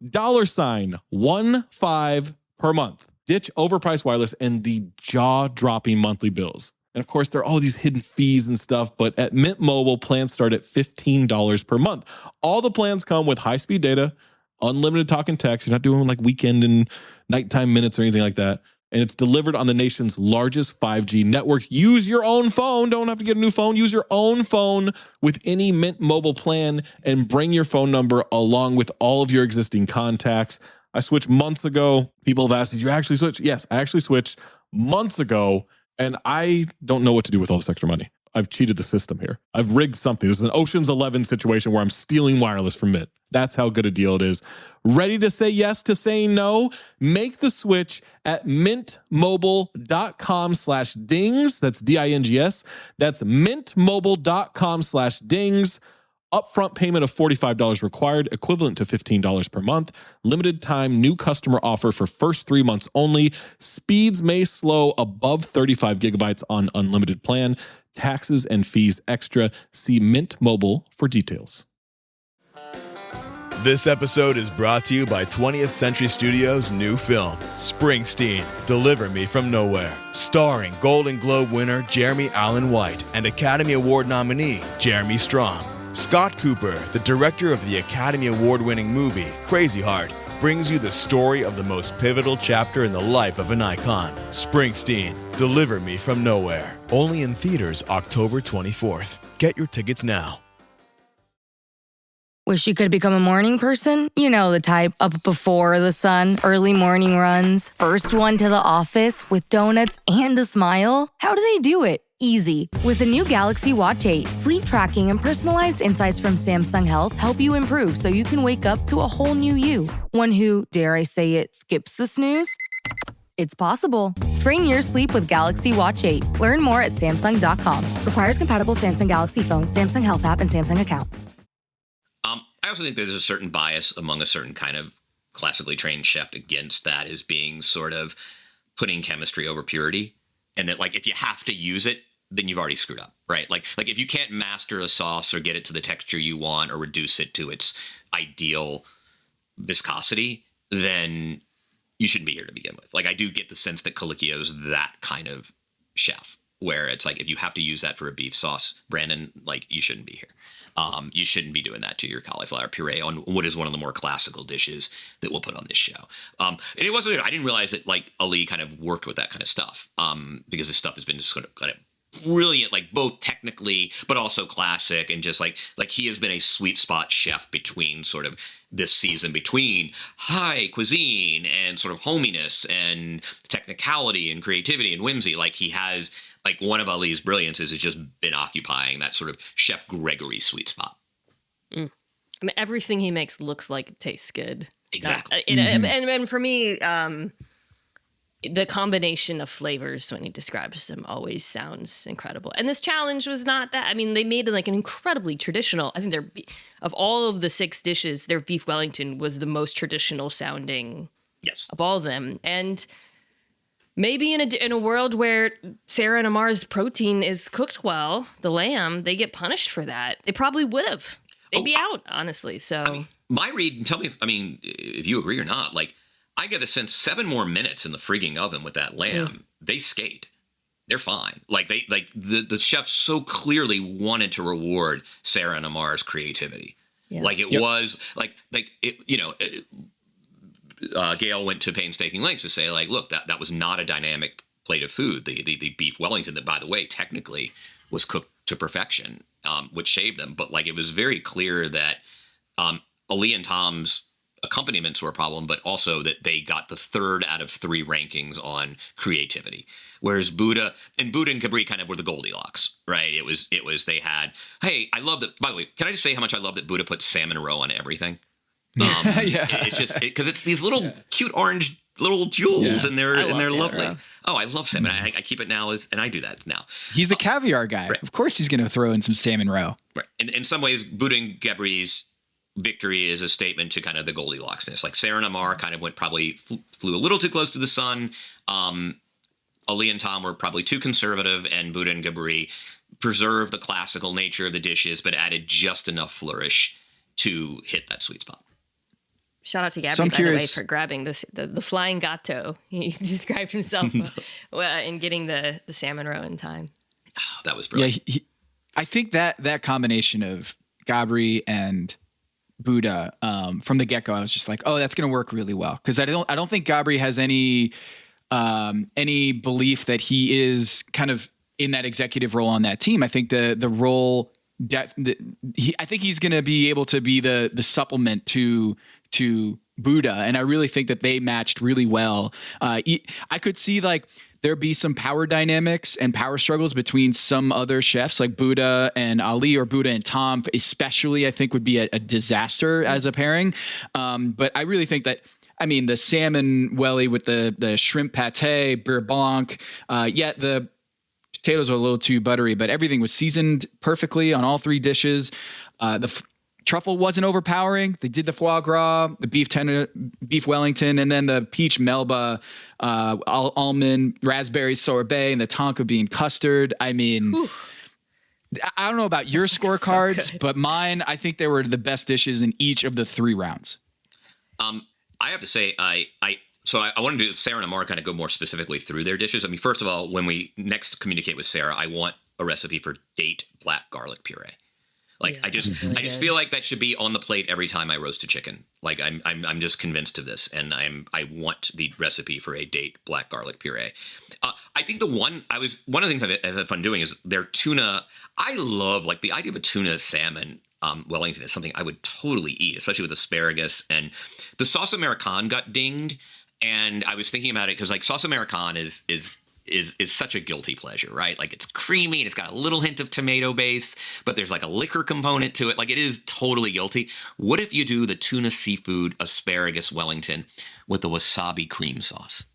$15 per month. Ditch overpriced wireless and the jaw-dropping monthly bills. And of course, there are all these hidden fees and stuff, but at Mint Mobile, plans start at $15 per month. All the plans come with high-speed data, unlimited talk and text. You're not doing like weekend and nighttime minutes or anything like that. And it's delivered on the nation's largest 5G network. Use your own phone. Don't have to get a new phone. Use your own phone with any Mint Mobile plan and bring your phone number along with all of your existing contacts. I switched months ago. People have asked, did you actually switch? Yes, I actually switched months ago. And I don't know what to do with all this extra money. I've cheated the system here. I've rigged something. This is an Ocean's 11 situation where I'm stealing wireless from Mint. That's how good a deal it is. Ready to say yes to saying no? Make the switch at mintmobile.com/dings. That's DINGS. That's mintmobile.com/dings. Upfront payment of $45 required, equivalent to $15 per month. Limited time new customer offer for first 3 months only. Speeds may slow above 35 gigabytes on unlimited plan. Taxes and fees extra. See Mint Mobile for details. This episode is brought to you by 20th Century Studios' new film, Springsteen, Deliver Me From Nowhere, starring Golden Globe winner Jeremy Allen White and Academy Award nominee Jeremy Strong. Scott Cooper, the director of the Academy Award-winning movie Crazy Heart, brings you the story of the most pivotal chapter in the life of an icon. Springsteen, Deliver Me From Nowhere. Only in theaters October 24th. Get your tickets now. Wish you could become a morning person? You know the type, up before the sun, early morning runs, first one to the office with donuts and a smile. How do they do it? Easy. With the new Galaxy Watch 8, sleep tracking and personalized insights from Samsung Health help you improve so you can wake up to a whole new you. One who, dare I say it, skips the snooze? It's possible. Train your sleep with Galaxy Watch 8. Learn more at Samsung.com. Requires compatible Samsung Galaxy phone, Samsung Health app, and Samsung account. I also think there's a certain bias among a certain kind of classically trained chef against that as being sort of putting chemistry over purity. And that, like, if you have to use it, then you've already screwed up, right? Like if you can't master a sauce or get it to the texture you want or reduce it to its ideal viscosity, then you shouldn't be here to begin with. Like, I do get the sense that Colicchio's that kind of chef, where it's like, if you have to use that for a beef sauce, Brandon, like, you shouldn't be here. You shouldn't be doing that to your cauliflower puree on what is one of the more classical dishes that we'll put on this show. And it wasn't, I didn't realize that, like, Ali kind of worked with that kind of stuff, because this stuff has been just kind of brilliant, like, both technically, but also classic. And just like he has been a sweet spot chef between sort of this season, between high cuisine and sort of hominess and technicality and creativity and whimsy. Like, he has, like, one of Ali's brilliances has just been occupying that sort of Chef Gregory sweet spot. I mean, everything he makes looks like it tastes good. Exactly. And for me, the combination of flavors when he describes them always sounds incredible. And this challenge was not that. I mean, they made it like an incredibly traditional. I think of all of the 6 dishes, their Beef Wellington was the most traditional sounding of all of them. And maybe in a world where Sarah and Amar's protein is cooked well, the lamb, they get punished for that. They probably would have. They'd be out, honestly. So I mean, my read, and tell me if you agree or not, like, I get the sense 7 more minutes in the frigging oven with that lamb, they skate. They're fine. Like, the chef so clearly wanted to reward Sarah and Amar's creativity. Yeah. Like, it was like it, you know, Gail went to painstaking lengths to say, like, look, that was not a dynamic plate of food. The Beef Wellington, that, by the way, technically was cooked to perfection, which shaved them. But, like, it was very clear that Ali and Tom's accompaniments were a problem, but also that they got the 3rd out of 3 rankings on creativity. Whereas Buddha and Gabri kind of were the Goldilocks, right? It was they had, hey, I love that. By the way, can I just say how much I love that Buddha put salmon roe on everything? It's just because it's these little cute orange little jewels, and they're lovely. Roe. Oh, I love salmon. I keep it now and I do that now. He's the caviar guy. Right. Of course, he's going to throw in some salmon roe. Right. And in some ways, Buddha and Gabri's victory is a statement to kind of the Goldilocksness. Like Sarah and Amar kind of flew a little too close to the sun. Ali and Tom were probably too conservative, and Buddha and Gabri preserved the classical nature of the dishes, but added just enough flourish to hit that sweet spot. Shout out to Gabri, by the way, for grabbing the flying gatto. He described himself in getting the salmon roe in time. Oh, that was brilliant. Yeah, I think that combination of Gabri and Buddha from the get-go, I was just like, oh, that's going to work really well, because I don't think Gabri has any belief that he is kind of in that executive role on that team. I think the role I think he's going to be able to be the supplement to Buddha, and I really think that they matched really well. I could see like there be some power dynamics and power struggles between some other chefs like Buddha and Ali, or Buddha and Tom especially, I think would be a disaster as a pairing. But I really think that, I mean, the salmon welly with the shrimp pate, beurre blanc, yet the potatoes are a little too buttery, but everything was seasoned perfectly on all 3 dishes. The truffle wasn't overpowering. They did the foie gras, the beef Wellington, and then the peach melba, almond, raspberry sorbet, and the tonka bean custard. I mean, whew. I don't know about your scorecards, so but mine, I think they were the best dishes in each of the 3 rounds. I have to say, I want to do Sarah and Amar kind of go more specifically through their dishes. I mean, first of all, when we next communicate with Sarah, I want a recipe for date black garlic puree. Like, yeah, I just feel like that should be on the plate every time I roast a chicken. Like I'm just convinced of this, and I want the recipe for a date black garlic puree. I think one of the things I've had fun doing is their tuna. I love like the idea of a tuna salmon Wellington is something I would totally eat, especially with asparagus. And the sauce Americane got dinged, and I was thinking about it because like sauce Americane is such a guilty pleasure, right? Like it's creamy and it's got a little hint of tomato base, but there's like a liquor component to it. Like it is totally guilty. What if you do the tuna seafood asparagus Wellington with the wasabi cream sauce?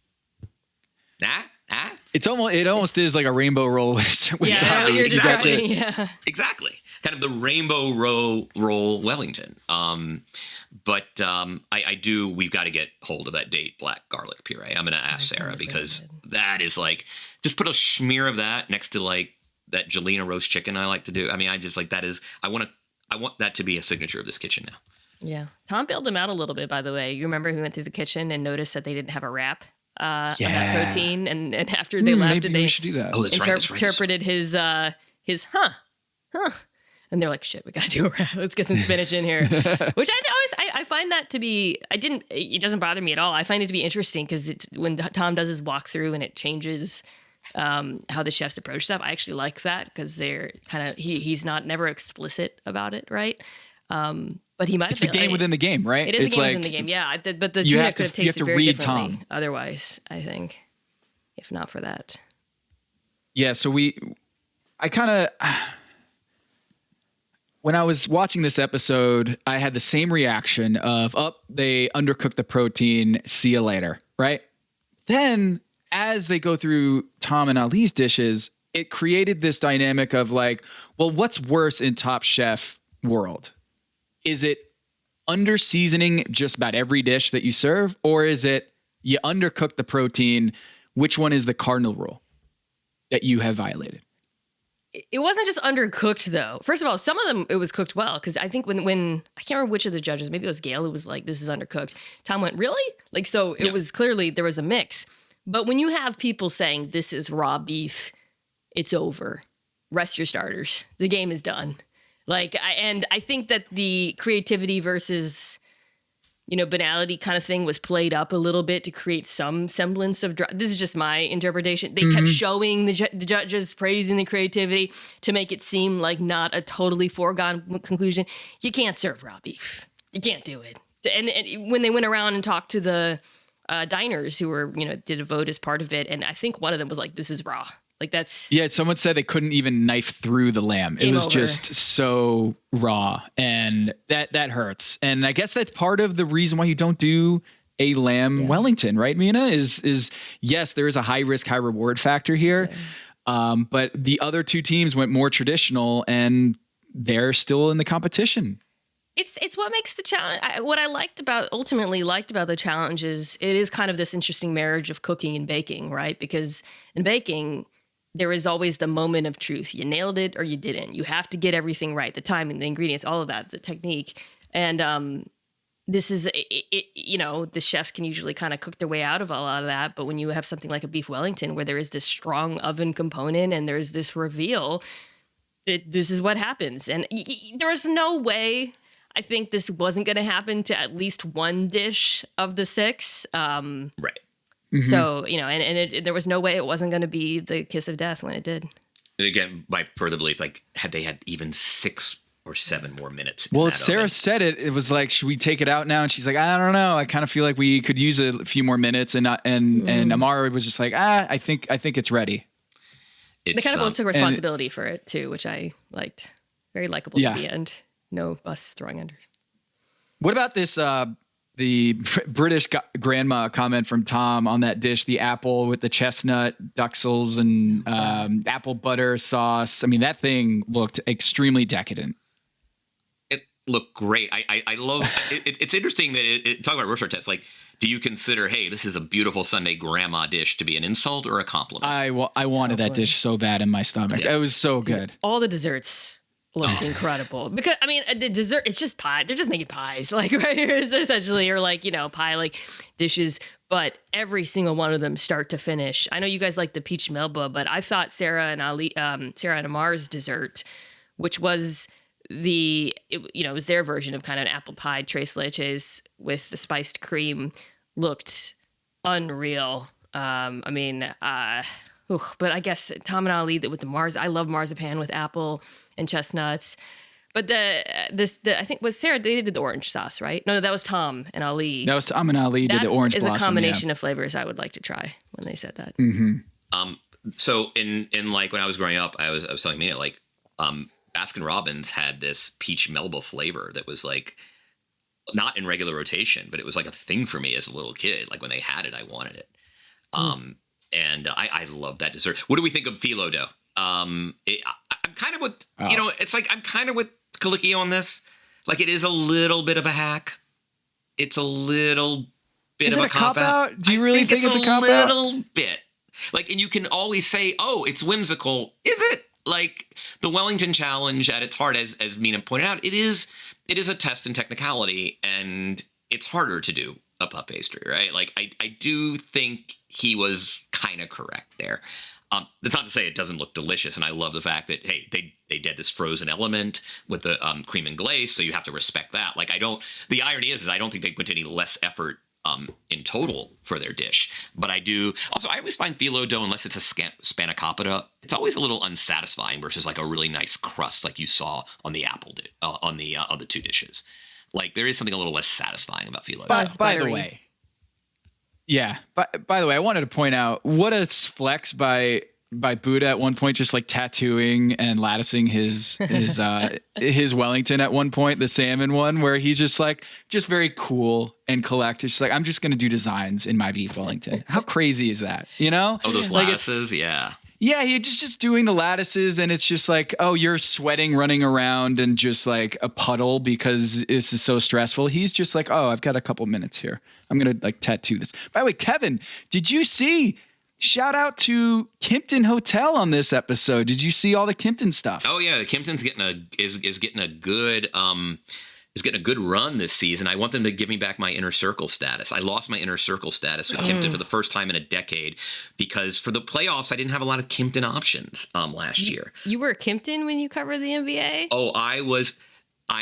It almost is like a rainbow roll with wasabi. You're exactly. Yeah. Exactly. Kind of the rainbow roll Wellington. But we've got to get hold of that date black garlic puree. I'm going to ask Sarah because that is like, just put a smear of that next to like that Jelena roast chicken I like to do. I mean, I just like that is, I want that to be a signature of this kitchen now. Yeah. Tom bailed him out a little bit, by the way. You remember he went through the kitchen and noticed that they didn't have a wrap on that protein. And after they left, maybe we should do that. Oh, that's right. Interpreted his huh. And they're like, shit, we got to do a wrap. Let's get some spinach in here. Which I find that to be, it doesn't bother me at all. I find it to be interesting because when Tom does his walkthrough and it changes how the chefs approach stuff, I actually like that because they're kind of, he's never explicit about it, right? But he might have been. It's the game within the game, right? It is a game within the game, yeah. But the tuna could have tasted very differently otherwise, I think, if not for that. Yeah, so when I was watching this episode, I had the same reaction of, they undercooked the protein, see you later, right? Then, as they go through Tom and Ali's dishes, it created this dynamic of like, well, what's worse in Top Chef world? Is it under-seasoning just about every dish that you serve, or is it you undercook the protein? Which one is the cardinal rule that you have violated? It wasn't just undercooked, though. First of all, some of them, it was cooked well. Because I think when I can't remember which of the judges, maybe it was Gail, who was like, this is undercooked. Tom went, really? Like, so it was clearly, there was a mix. But when you have people saying, this is raw beef, it's over. Rest your starters. The game is done. Like, I think that the creativity versus, banality kind of thing was played up a little bit to create some semblance of this is just my interpretation. They kept showing the judges praising the creativity to make it seem like not a totally foregone conclusion. You can't serve raw beef. You can't do it. And when they went around and talked to the diners who were, did a vote as part of it, and I think one of them was like, "This is raw." Like that's someone said they couldn't even knife through the lamb. It was just so raw, and that hurts. And I guess that's part of the reason why you don't do a lamb Wellington, right, Mina? Is yes, there is a high risk, high reward factor here, but the other two teams went more traditional, and they're still in the competition. It's what makes the challenge. What I ultimately liked about the challenge is it is kind of this interesting marriage of cooking and baking, right? Because in baking, there is always the moment of truth. You nailed it or you didn't. You have to get everything right, the timing, the ingredients, all of that, the technique. And this is, the chefs can usually kind of cook their way out of a lot of that. But when you have something like a Beef Wellington where there is this strong oven component and there's this reveal, this is what happens. And there was no way, I think this wasn't going to happen to at least one dish of the 6. Right. Mm-hmm. So, there was no way it wasn't going to be the kiss of death when it did. Again, my further belief, like, had they had even 6 or 7 more minutes. Well, Sarah said it was like, should we take it out now? And she's like, I don't know. I kind of feel like we could use a few more minutes. And Amara was just like, I think it's ready. They kind of both took responsibility for it too, which I liked. Very likable to the end. No bus throwing under. What about this? The British grandma comment from Tom on that dish, the apple with the chestnut duxels and apple butter sauce. I mean, that thing looked extremely decadent. It looked great. I love it. It's interesting that talking about Rorschach tests, like, do you consider, hey, this is a beautiful Sunday grandma dish to be an insult or a compliment? I wanted that dish so bad in my stomach. Yeah. It was so good. All the desserts looks incredible because the dessert, it's just pie. They're just making pies, like right here is essentially, or like, pie, like dishes, but every single one of them start to finish. I know you guys like the peach melba, but I thought Sarah and Amar's dessert, which was it was their version of kind of an apple pie, tres leches with the spiced cream, looked unreal. But I guess Tom and Ali with the I love marzipan with apple and chestnuts. But I think was Sarah, they did the orange sauce, right? No, that was Tom and Ali. That was Tom and Ali did the orange blossom. That is a combination of flavors I would like to try when they said that. Mm-hmm. So in like when I was growing up, I was telling Mina, like, Baskin Robbins had this peach melba flavor that was like not in regular rotation, but it was like a thing for me as a little kid. Like when they had it, I wanted it. And I love that dessert. What do we think of phyllo dough? I'm kind of with, it's like I'm kind of with Colicchio on this. Like it is a little bit of a hack. It's a little bit of a cop-out. Do you really think it's a cop-out? A little bit. Like, and you can always say, oh, it's whimsical. Is it? Like the Wellington challenge at its heart, as Mina pointed out, it is a test in technicality, and it's harder to do a puff pastry, right? Like I do think he was kind of correct there. That's not to say it doesn't look delicious, and I love the fact that, hey, they did this frozen element with the cream and glaze, so you have to respect that. Like the irony is I don't think they put any less effort in total for their dish, but I do. Also, I always find phyllo dough, unless it's a spanakopita, it's always a little unsatisfying versus like a really nice crust like you saw on the apple on the other two dishes. Like there is something a little less satisfying about phyllo dough. By the way. Yeah. By the way, I wanted to point out what a flex by Buddha at one point, just like tattooing and latticing his Wellington at one point, the salmon one, where he's just very cool and collect. It's just like, I'm just going to do designs in my Beef Wellington. How crazy is that? Oh, those lattices. Yeah. Yeah. He's just doing the lattices, and it's just like, oh, you're sweating, running around and just like a puddle because this is so stressful. He's just like, oh, I've got a couple minutes here. I'm going to like tattoo this. By the way, Kevin, did you see, shout out to Kimpton Hotel on this episode. Did you see all the Kimpton stuff? Oh yeah. The Kimpton's getting a good run this season. I want them to give me back my inner circle status. I lost my inner circle status with Kimpton for the first time in a decade because for the playoffs, I didn't have a lot of Kimpton options last year. You were Kimpton when you covered the NBA? Oh, I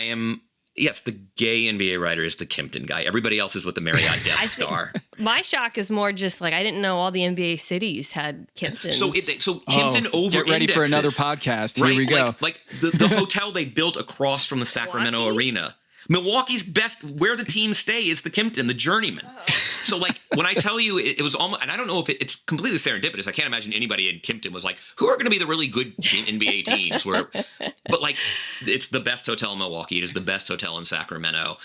am. Yes, the gay NBA writer is the Kimpton guy. Everybody else is with the Marriott Death Star. My shock is more just like I didn't know all the NBA cities had Kimptons. So Kimpton over-indexes. Get ready for another podcast. Here we go. Like the hotel they built across from the Sacramento arena Milwaukee's best, where the team stay is the Kimpton, the Journeyman. So like when I tell you it was almost, and I don't know if it's completely serendipitous. I can't imagine anybody in Kimpton was like, who are going to be the really good NBA teams? But like it's the best hotel in Milwaukee. It is the best hotel in Sacramento.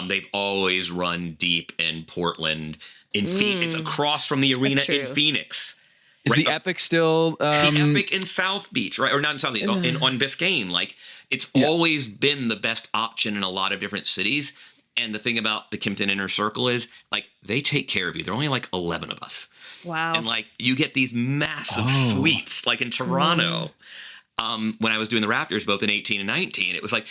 They've always run deep in Portland. In Phoenix, it's across from the arena in Phoenix. Is the Epic still the Epic in South Beach, right? Or not in South Beach, on Biscayne. Like it's always been the best option in a lot of different cities. And the thing about the Kimpton Inner Circle is like they take care of you. There are only like 11 of us. Wow. And like you get these massive suites like in Toronto. When I was doing the Raptors both in 18 and 19, it was like,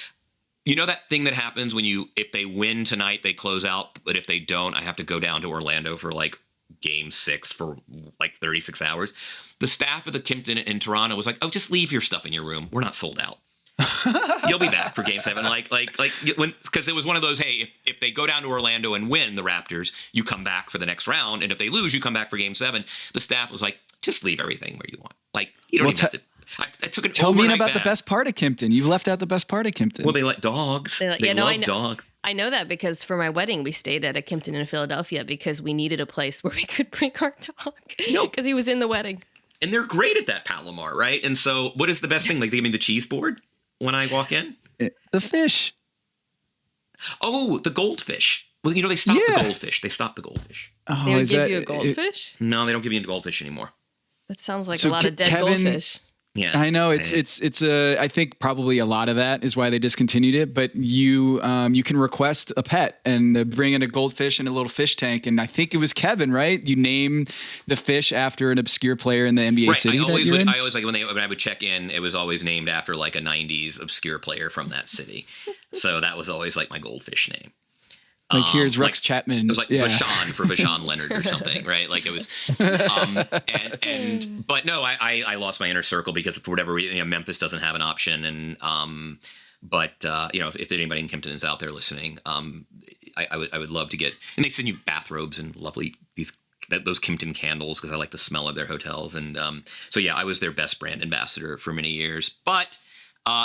you know that thing that happens when if they win tonight, they close out, but if they don't, I have to go down to Orlando for like game 6 for like 36 hours. The staff of the Kimpton in Toronto was like, oh, just leave your stuff in your room. We're not sold out. You'll be back for game 7. Because it was one of those, hey, if they go down to Orlando and win the Raptors, you come back for the next round. And if they lose, you come back for game 7. The staff was like, just leave everything where you want. Like, you don't even have to. I took an Tell me overnight about the best part of Kimpton. You've left out the best part of Kimpton. Well, they let dogs. They love dogs. I know that because for my wedding, we stayed at a Kimpton in Philadelphia because we needed a place where we could bring our dog. Because he was in the wedding. And they're great at that, Palomar, right? And so what is the best thing? Like they give me the cheese board when I walk in? The fish. Oh, the goldfish. Well, they stopped the goldfish. They stopped the goldfish. Oh, they would give you a goldfish? No, they don't give you a goldfish anymore. That sounds like a lot of dead goldfish. Yeah, I know it's I think probably a lot of that is why they discontinued it. But you can request a pet and bring in a goldfish and a little fish tank. And I think it was Kevin, right? You name the fish after an obscure player in the NBA city. I always like when I would check in, it was always named after like a '90s obscure player from that city. So that was always like my goldfish name. Like here's Rex Chapman. It was like Vashon for Vashon Leonard or something, right? Like it was, but no, I lost my inner circle because for whatever reason, Memphis doesn't have an option. And, if anybody in Kimpton is out there listening, I would love to get, and they send you bathrobes and lovely, those Kimpton candles because I like the smell of their hotels. And I was their best brand ambassador for many years, but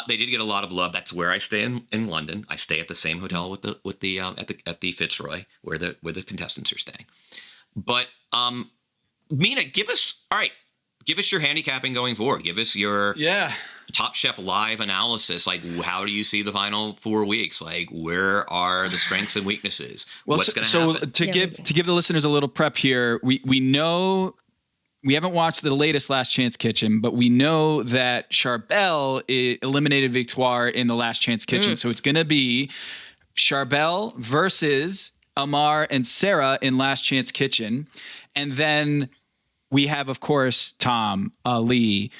they did get a lot of love. That's where I stay in London. I stay at the same hotel at the Fitzroy where the contestants are staying. But Mina, give us your handicapping going forward. Give us your Top Chef live analysis. Like, how do you see the final 4 weeks? Like, where are the strengths and weaknesses? What's going to happen? To give the listeners a little prep here, we know. We haven't watched the latest Last Chance Kitchen, but we know that Charbel eliminated Victoire in the Last Chance Kitchen. So it's going to be Charbel versus Amar and Sarah in Last Chance Kitchen. And then we have, of course, Tom, Ali,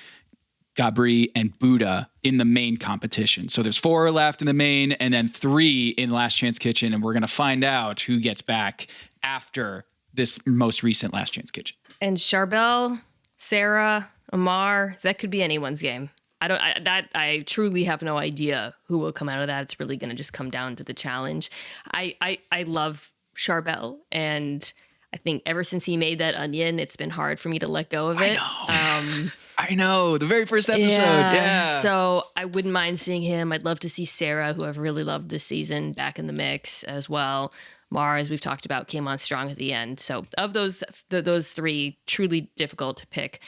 Gabri, and Buddha in the main competition. So there's 4 left in the main and then 3 in Last Chance Kitchen. And we're going to find out who gets back after this most recent Last Chance Kitchen. And Charbel, Sarah, Amar, that could be anyone's game. I truly have no idea who will come out of that. It's really going to just come down to the challenge. I love Charbel, and I think ever since he made that onion, it's been hard for me to let go of it. I know. The very first episode. Yeah. So I wouldn't mind seeing him. I'd love to see Sarah, who I've really loved this season, back in the mix as well. Mara, as we've talked about, came on strong at the end. So of those 3, truly difficult to pick.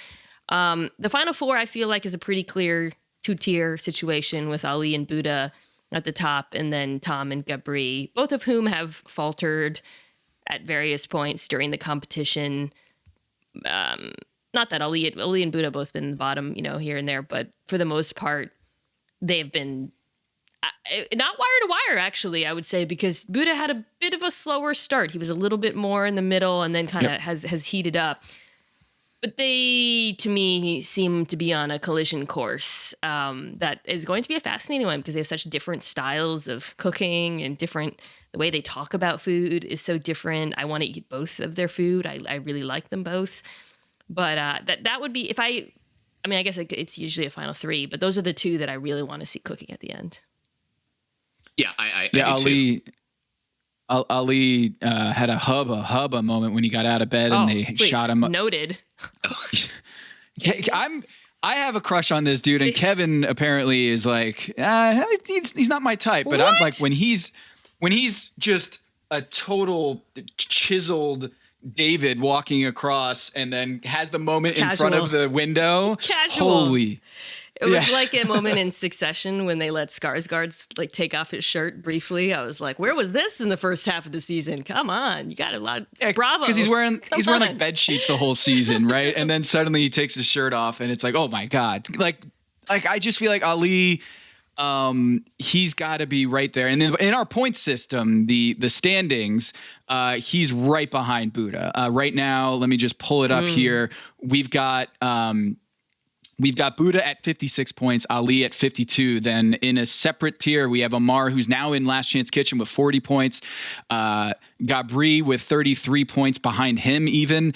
The final 4, I feel like, is a pretty clear 2-tier situation with Ali and Buddha at the top, and then Tom and Gabri, both of whom have faltered at various points during the competition. Not that Ali and Buddha both been in the bottom, here and there, but for the most part, they've been not wire to wire, actually, I would say, because Buddha had a bit of a slower start. He was a little bit more in the middle and then kind of has heated up. But they, to me, seem to be on a collision course that is going to be a fascinating one because they have such different styles of cooking and the way they talk about food is so different. I want to eat both of their food. I really like them both. But that would be, I guess it's usually a final 3, but those are the 2 that I really want to see cooking at the end. Yeah, I Ali had a hubba moment when he got out of bed and they shot him. Noted. I have a crush on this dude, and Kevin apparently is like, he's not my type. But I'm like, when he's when he's just a total chiseled David walking across and then has the moment in front of the window. Casual. Holy. It was like a moment in Succession when they let Skarsgård like take off his shirt briefly. I was like, where was this in the first half of the season? Come on, you got a lot. Bravo. Because he's wearing like bed sheets the whole season, right? And then suddenly he takes his shirt off, and it's like, oh my god! Like I just feel like Ali. He's got to be right there. And then in our point system, the standings, he's right behind Buddha. Right now, let me just pull it up here. We've got Buddha at 56 points, Ali at 52. Then in a separate tier, we have Amar, who's now in Last Chance Kitchen with 40 points. Gabri with 33 points behind him even.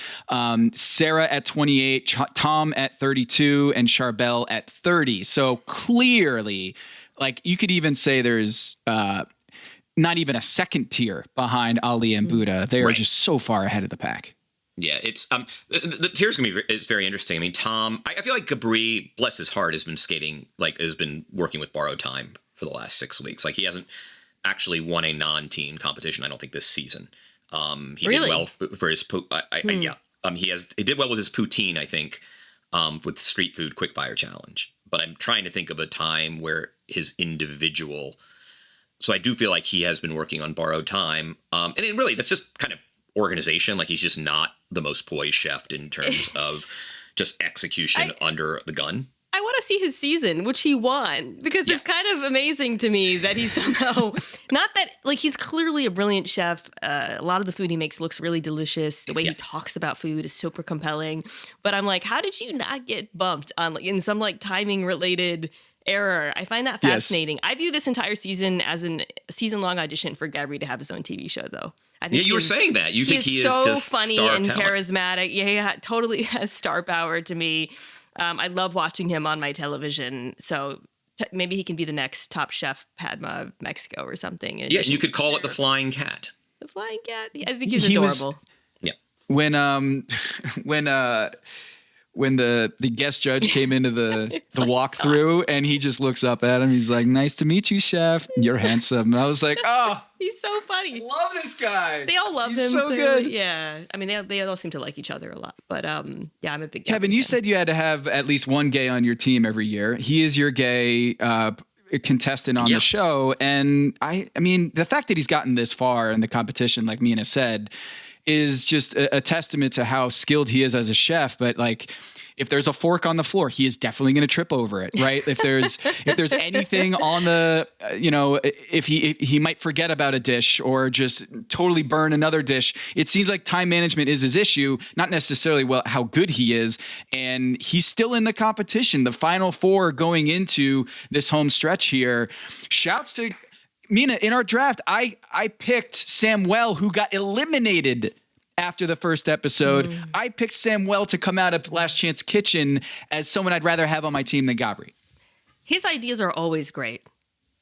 Sarah at 28, Tom at 32, and Charbel at 30. So clearly, like you could even say there's not even a second tier behind Ali and Buddha. They are just so far ahead of the pack. Yeah, it's the tier's gonna be it's very interesting. I mean, Tom, I feel like Gabri, bless his heart, has been working with borrowed time for the last 6 weeks. Like he hasn't actually won a non-team competition, I don't think, this season. He did well for his he did well with his poutine, I think, with the street food quickfire challenge. But I'm trying to think of a time where his individual. So I do feel like he has been working on borrowed time, and really that's just kind of organization. Like he's just not the most poised chef in terms of just execution under the gun. I want to see his season, which he won, because it's kind of amazing to me that he's somehow not that like he's clearly a brilliant chef. A lot of the food he makes looks really delicious. The way he talks about food is super compelling. But I'm like, how did you not get bumped on like in some like timing related error? I find that fascinating. I view this entire season as a season-long audition for Gabri to have his own TV show, though. I think you were saying that. You think he is so just funny star and talent. charismatic. Yeah, he totally has star power to me. I love watching him on my television. So maybe he can be the next Top Chef Padma of Mexico or something. Yeah, you could call it the Flying Cat. The Flying Cat? I think he's adorable. When the guest judge came into the walkthrough and he just looks up at him, he's like, "Nice to meet you, chef. You're handsome." And I was like, "Oh, he's so funny. Love this guy. They all love him. So good." Yeah, I mean, they all seem to like each other a lot. But I'm a big Kevin. You said you had to have at least one gay on your team every year. He is your gay contestant on the show, and I mean, the fact that he's gotten this far in the competition, like Mina said, is just a testament to how skilled he is as a chef. But like, if there's a fork on the floor, he is definitely going to trip over it, right? If there's anything on the, if he might forget about a dish or just totally burn another dish. It seems like time management is his issue, not necessarily how good he is. And he's still in the competition, the final four going into this home stretch here. Shouts to Mina. In our draft, I picked Samuel, who got eliminated after the first episode. I picked Samuel to come out of Last Chance Kitchen as someone I'd rather have on my team than Gabri. His ideas are always great.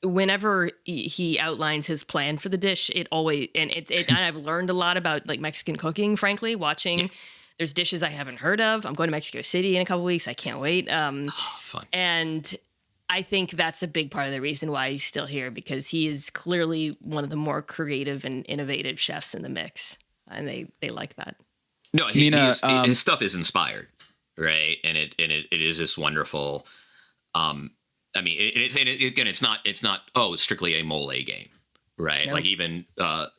Whenever he outlines his plan for the dish, it always and I've learned a lot about like Mexican cooking, frankly, watching. There's dishes I haven't heard of. I'm going to Mexico City in a couple weeks. I can't wait. Fun. And I think that's a big part of the reason why he's still here, because he is clearly one of the more creative and innovative chefs in the mix. And they like that. No, his stuff is inspired, right? And it is this wonderful. I mean, it's not strictly a mole game, right? Nope. Like even the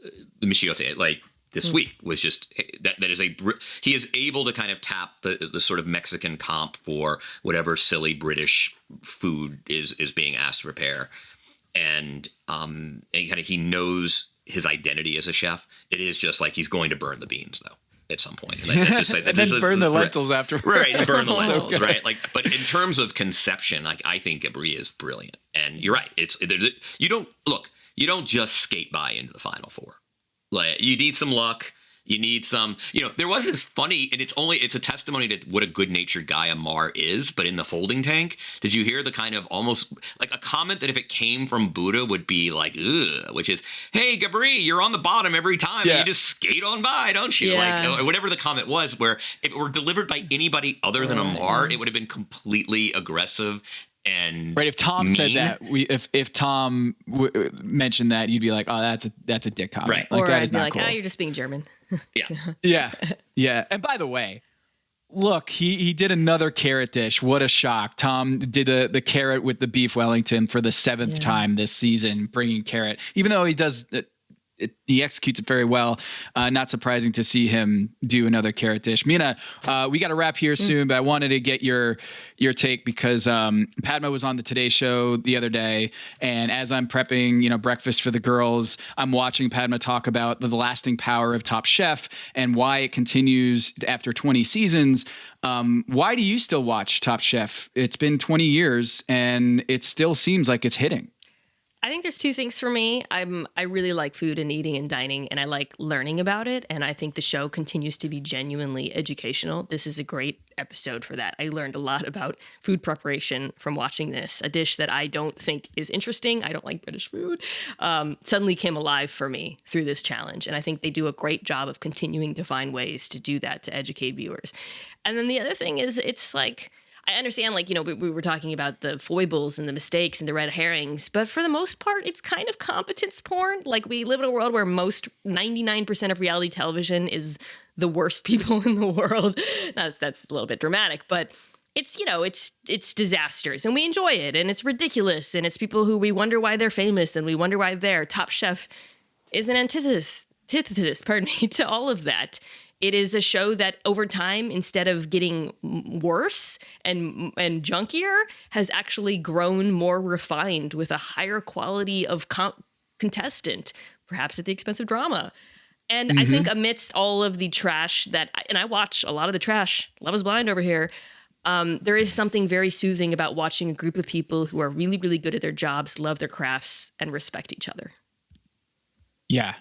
Michiote, like this week was just that is he is able to kind of tap the sort of Mexican comp for whatever silly British food is being asked to prepare, and he knows his identity as a chef. It is just like he's going to burn the beans though at some point. And let's just say that and then burn the lentils after. Right, and burn the lentils, right? Like, but in terms of conception, like I think Gabri is brilliant. And you're right. You don't just skate by into the final four. Like you need some luck. You need some, there was this funny, and it's a testimony to what a good-natured guy Amar is, but in the holding tank, did you hear the kind of almost like a comment that if it came from Buddha would be like, ugh, which is, hey, Gabri, you're on the bottom every time, and you just skate on by, don't you? Yeah. Like, whatever the comment was, where if it were delivered by anybody other than Amar, it would have been completely aggressive. and right. If Tom said that, if Tom mentioned that, you'd be like, oh, that's a dick comment. Right. Or that I'd is be not like, cool. you're just being German. Yeah. And by the way, look, he did another carrot dish. What a shock. Tom did the carrot with the beef Wellington for the 7th time this season, bringing carrot, even though he does he executes it very well. Not surprising to see him do another carrot dish. Mina, we got to wrap here soon, but I wanted to get your take because Padma was on the Today Show the other day, and as I'm prepping, breakfast for the girls, I'm watching Padma talk about the lasting power of Top Chef and why it continues after 20 seasons. Why do you still watch Top Chef? It's been 20 years, and it still seems like it's hitting. I think there's two things for me. I really like food and eating and dining, and I like learning about it. And I think the show continues to be genuinely educational. This is a great episode for that. I learned a lot about food preparation from watching this. A dish that I don't think is interesting, I don't like British food, suddenly came alive for me through this challenge. And I think they do a great job of continuing to find ways to do that, to educate viewers. And then the other thing is, it's like, I understand, we were talking about the foibles and the mistakes and the red herrings, but for the most part, it's kind of competence porn. Like, we live in a world where 99% of reality television is the worst people in the world. That's a little bit dramatic, but it's, it's disasters, and we enjoy it, and it's ridiculous, and it's people who we wonder why they're famous, and we wonder why they're. Top Chef is an antithesis, to all of that. It is a show that over time, instead of getting worse and junkier, has actually grown more refined with a higher quality of contestant, perhaps at the expense of drama. And I think amidst all of the trash and I watch a lot of the trash, Love is Blind over here, there is something very soothing about watching a group of people who are really, really good at their jobs, love their crafts, and respect each other. Yeah.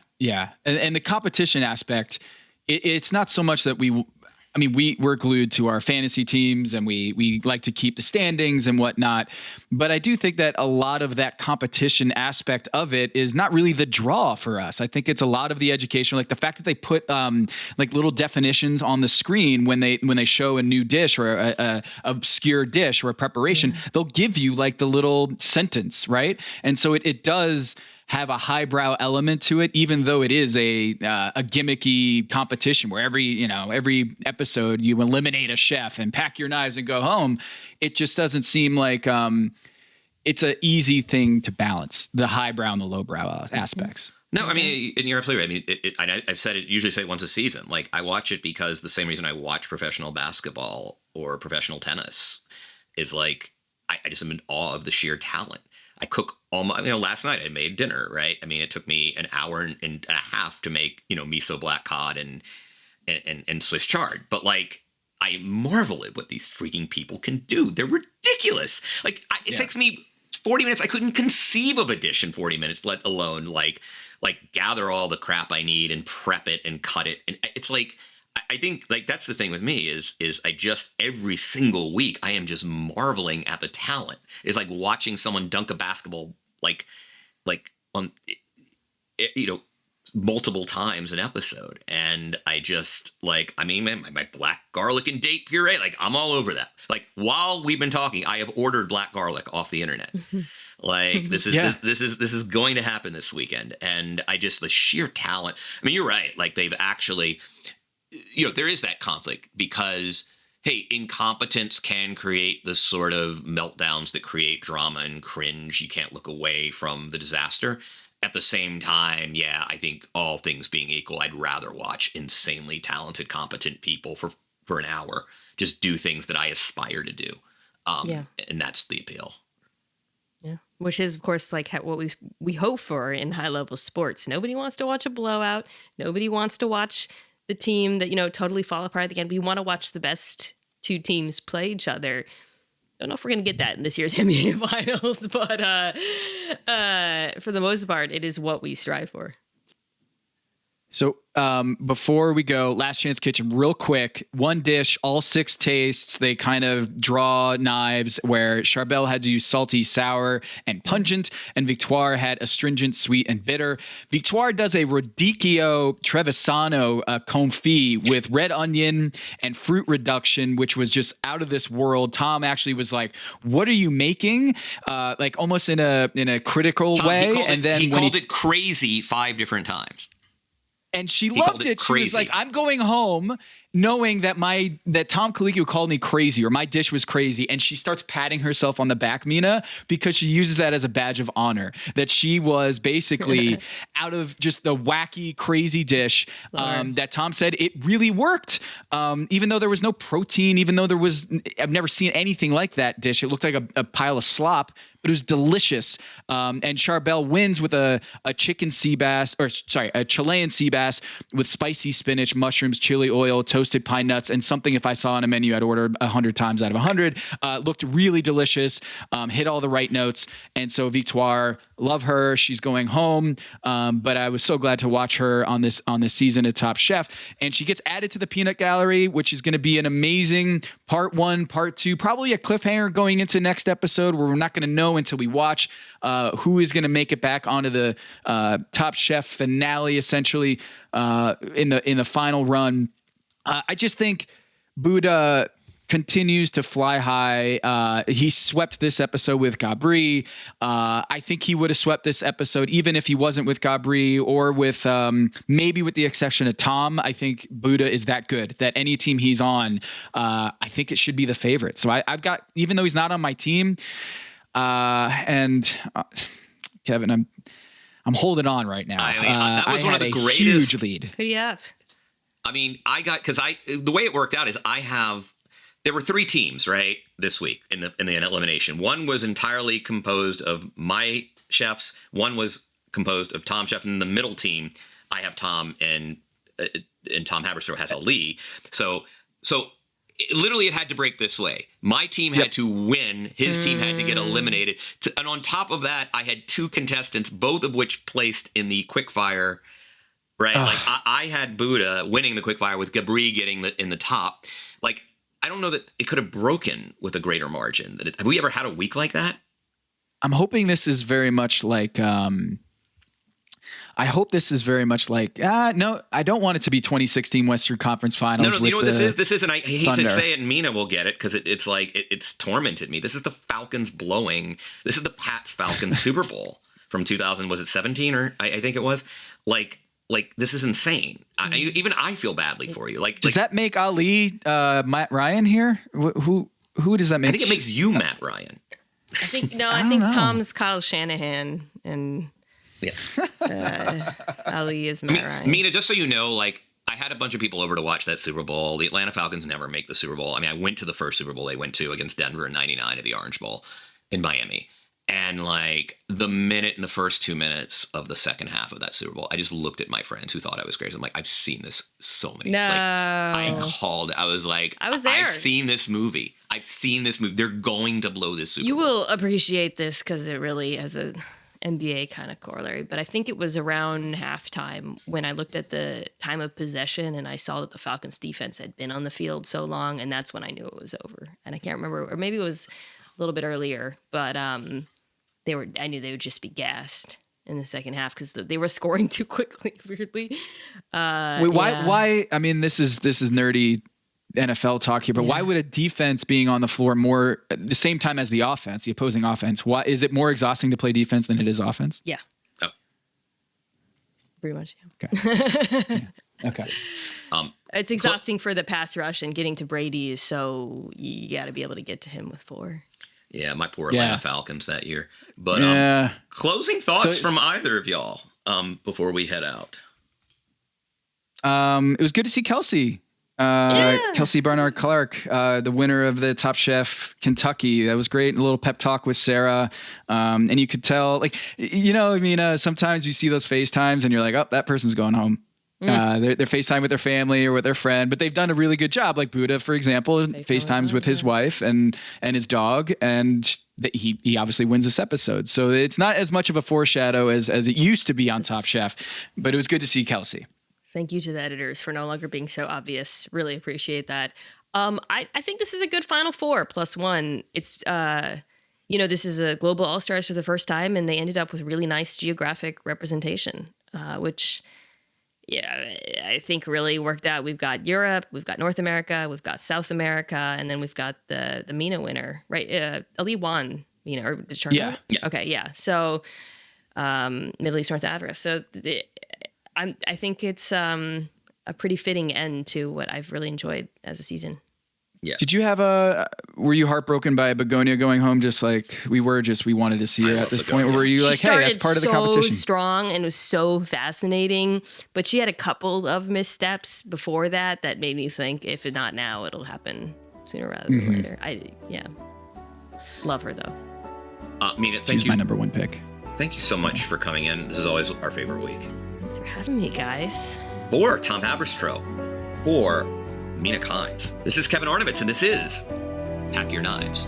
And the competition aspect, it's not so much that we're glued to our fantasy teams and we like to keep the standings and whatnot. But I do think that a lot of that competition aspect of it is not really the draw for us. I think it's a lot of the education, like the fact that they put like little definitions on the screen when they show a new dish or a obscure dish or a preparation, they'll give you like the little sentence, right? And so it does have a highbrow element to it, even though it is a gimmicky competition where every episode you eliminate a chef and pack your knives and go home. It just doesn't seem like it's an easy thing to balance the highbrow and the lowbrow aspects. No, I mean, and you're absolutely right. I mean, I've usually say it once a season. Like, I watch it because the same reason I watch professional basketball or professional tennis is like, I just am in awe of the sheer talent. I cook all my, last night I made dinner, right? I mean, it took me an hour and a half to make, miso black cod and Swiss chard. But like, I marvel at what these freaking people can do. They're ridiculous. Like, it takes me 40 minutes. I couldn't conceive of a dish in 40 minutes, let alone like gather all the crap I need and prep it and cut it. And it's like, I think like that's the thing with me is I just every single week I am just marveling at the talent. It's like watching someone dunk a basketball like on multiple times an episode, and I just like my black garlic and date puree, like I'm all over that. Like while we've been talking, I have ordered black garlic off the internet. Like this is going to happen this weekend, and the sheer talent. I mean, you're right. Like they've actually. There is that conflict because, hey, incompetence can create the sort of meltdowns that create drama and cringe. You can't look away from the disaster. At the same time, I think all things being equal, I'd rather watch insanely talented, competent people for an hour just do things that I aspire to do. And that's the appeal. Yeah, which is, of course, like what we hope for in high-level sports. Nobody wants to watch a blowout. Nobody wants to watch the team that, totally fall apart again. We want to watch the best two teams play each other. Don't know if we're going to get that in this year's NBA Finals, but for the most part, it is what we strive for. So before we go, Last Chance Kitchen, real quick, one dish, all 6 tastes. They kind of draw knives where Charbel had to use salty, sour, and pungent, and Victoire had astringent, sweet, and bitter. Victoire does a Radicchio Trevisano confit with red onion and fruit reduction, which was just out of this world. Tom actually was like, "What are you making?" Like almost in a critical way. He called it crazy 5 different times. And she loved it. She was like, "I'm going home knowing that Tom Colicchio called me crazy, or my dish was crazy." And she starts patting herself on the back, Mina, because she uses that as a badge of honor, that she was basically out of just the wacky, crazy dish that Tom said it really worked. Even though there was no protein, even though I've never seen anything like that dish. It looked like a pile of slop, but it was delicious. And Charbel wins with a chicken sea bass, a Chilean sea bass with spicy spinach, mushrooms, chili oil, toasted pine nuts, and something if I saw on a menu I'd order 100 times out of 100. Looked really delicious, hit all the right notes. And so Victoire, love her. She's going home. But I was so glad to watch her on this season of Top Chef. And she gets added to the peanut gallery, which is going to be an amazing part 1, part 2, probably a cliffhanger going into next episode where we're not going to know until we watch who is going to make it back onto the Top Chef finale, essentially in the final run. I just think Buddha continues to fly high. He swept this episode with Gabri. I think he would have swept this episode even if he wasn't with Gabri or with maybe with the exception of Tom. I think Buddha is that good that any team he's on, I think it should be the favorite. So I've got, even though he's not on my team, and Kevin, I'm holding on right now. I mean, that was one of the greatest. Huge lead. Who do you have? I mean, the way it worked out is there were 3 teams, right, this week in the elimination. One was entirely composed of my chefs. One was composed of Tom Chef. And in the middle team, I have Tom and Tom Haberstroh has Ali. So literally it had to break this way. My team had to win. His team had to get eliminated. And on top of that, I had 2 contestants, both of which placed in the quickfire. Right, like I had Buddha winning the quickfire with Gabri getting in the top. Like, I don't know that it could have broken with a greater margin. Have we ever had a week like that? I'm hoping this is very much like. I hope this is very much like. No, I don't want it to be 2016 Western Conference Finals. No, you know what this is? This is, and I hate Thunder. To say it. Mina will get it because it's like it's tormented me. This is the Falcons blowing. This is the Pats Falcons Super Bowl from 2000. Was it 17 or I think it was Like this is insane. Even I feel badly for you. Like, does that make Ali Matt Ryan here? Who does that make? I think it makes you Matt Ryan. I think Tom's Kyle Shanahan and yes, Ali is Matt Ryan. Mina, just so you know, like I had a bunch of people over to watch that Super Bowl. The Atlanta Falcons never make the Super Bowl. I mean, I went to the first Super Bowl they went to against Denver in '99 at the Orange Bowl in Miami. And like the first 2 minutes of the second half of that Super Bowl, I just looked at my friends who thought I was crazy. I'm like, I've seen this so many. No. Like, I was like, I was there. I've seen this movie. They're going to blow this Super Bowl. You will appreciate this because it really has a NBA kind of corollary. But I think it was around halftime when I looked at the time of possession and I saw that the Falcons defense had been on the field so long. And that's when I knew it was over. And I can't remember, or maybe it was a little bit earlier, but I knew they would just be gassed in the second half because they were scoring too quickly, weirdly. Wait, why? I mean, this is nerdy NFL talk here, but why would a defense being on the floor more at the same time as the offense, the opposing offense, why is it more exhausting to play defense than it is offense? Yeah. Oh. Pretty much. Yeah. Okay. Yeah. Okay. It's exhausting for the pass rush, and getting to Brady, so you got to be able to get to him with 4. Yeah, my poor Atlanta Falcons that year. But closing thoughts from either of y'all before we head out. It was good to see Kelsey. Kelsey Barnard Clark, the winner of the Top Chef Kentucky. That was great. A little pep talk with Sarah. And you could tell, like, sometimes you see those FaceTimes and you're like, oh, that person's going home. They're FaceTime with their family or with their friend, but they've done a really good job. Like Buddha, for example, FaceTimes with his wife and his dog, and he obviously wins this episode. So it's not as much of a foreshadow as it used to be on Top Chef, but it was good to see Kelsey. Thank you to the editors for no longer being so obvious. Really appreciate that. I think this is a good Final Four +1. It's, this is a global all-stars for the first time, and they ended up with really nice geographic representation, which, I think really worked out. We've got Europe, we've got North America, we've got South America, and then we've got the Mina winner, right? Ali won Mina, or did Sharma? Yeah. Okay, yeah. So Middle East, North Africa. So I think it's a pretty fitting end to what I've really enjoyed as a season. Yeah. Did you have were you heartbroken by Begonia going home just like we wanted to see her at this point? Or were you like, hey, that's part of the competition? So strong and was so fascinating, but she had a couple of missteps before that made me think if not now, it'll happen sooner rather than later. Love her though. Mina, thank you. She's my number one pick. Thank you so much for coming in. This is always our favorite week. Thanks for having me, guys. For Tom Haberstroh, for Mina Kimes, this is Kevin Arnovitz, and this is Pack Your Knives.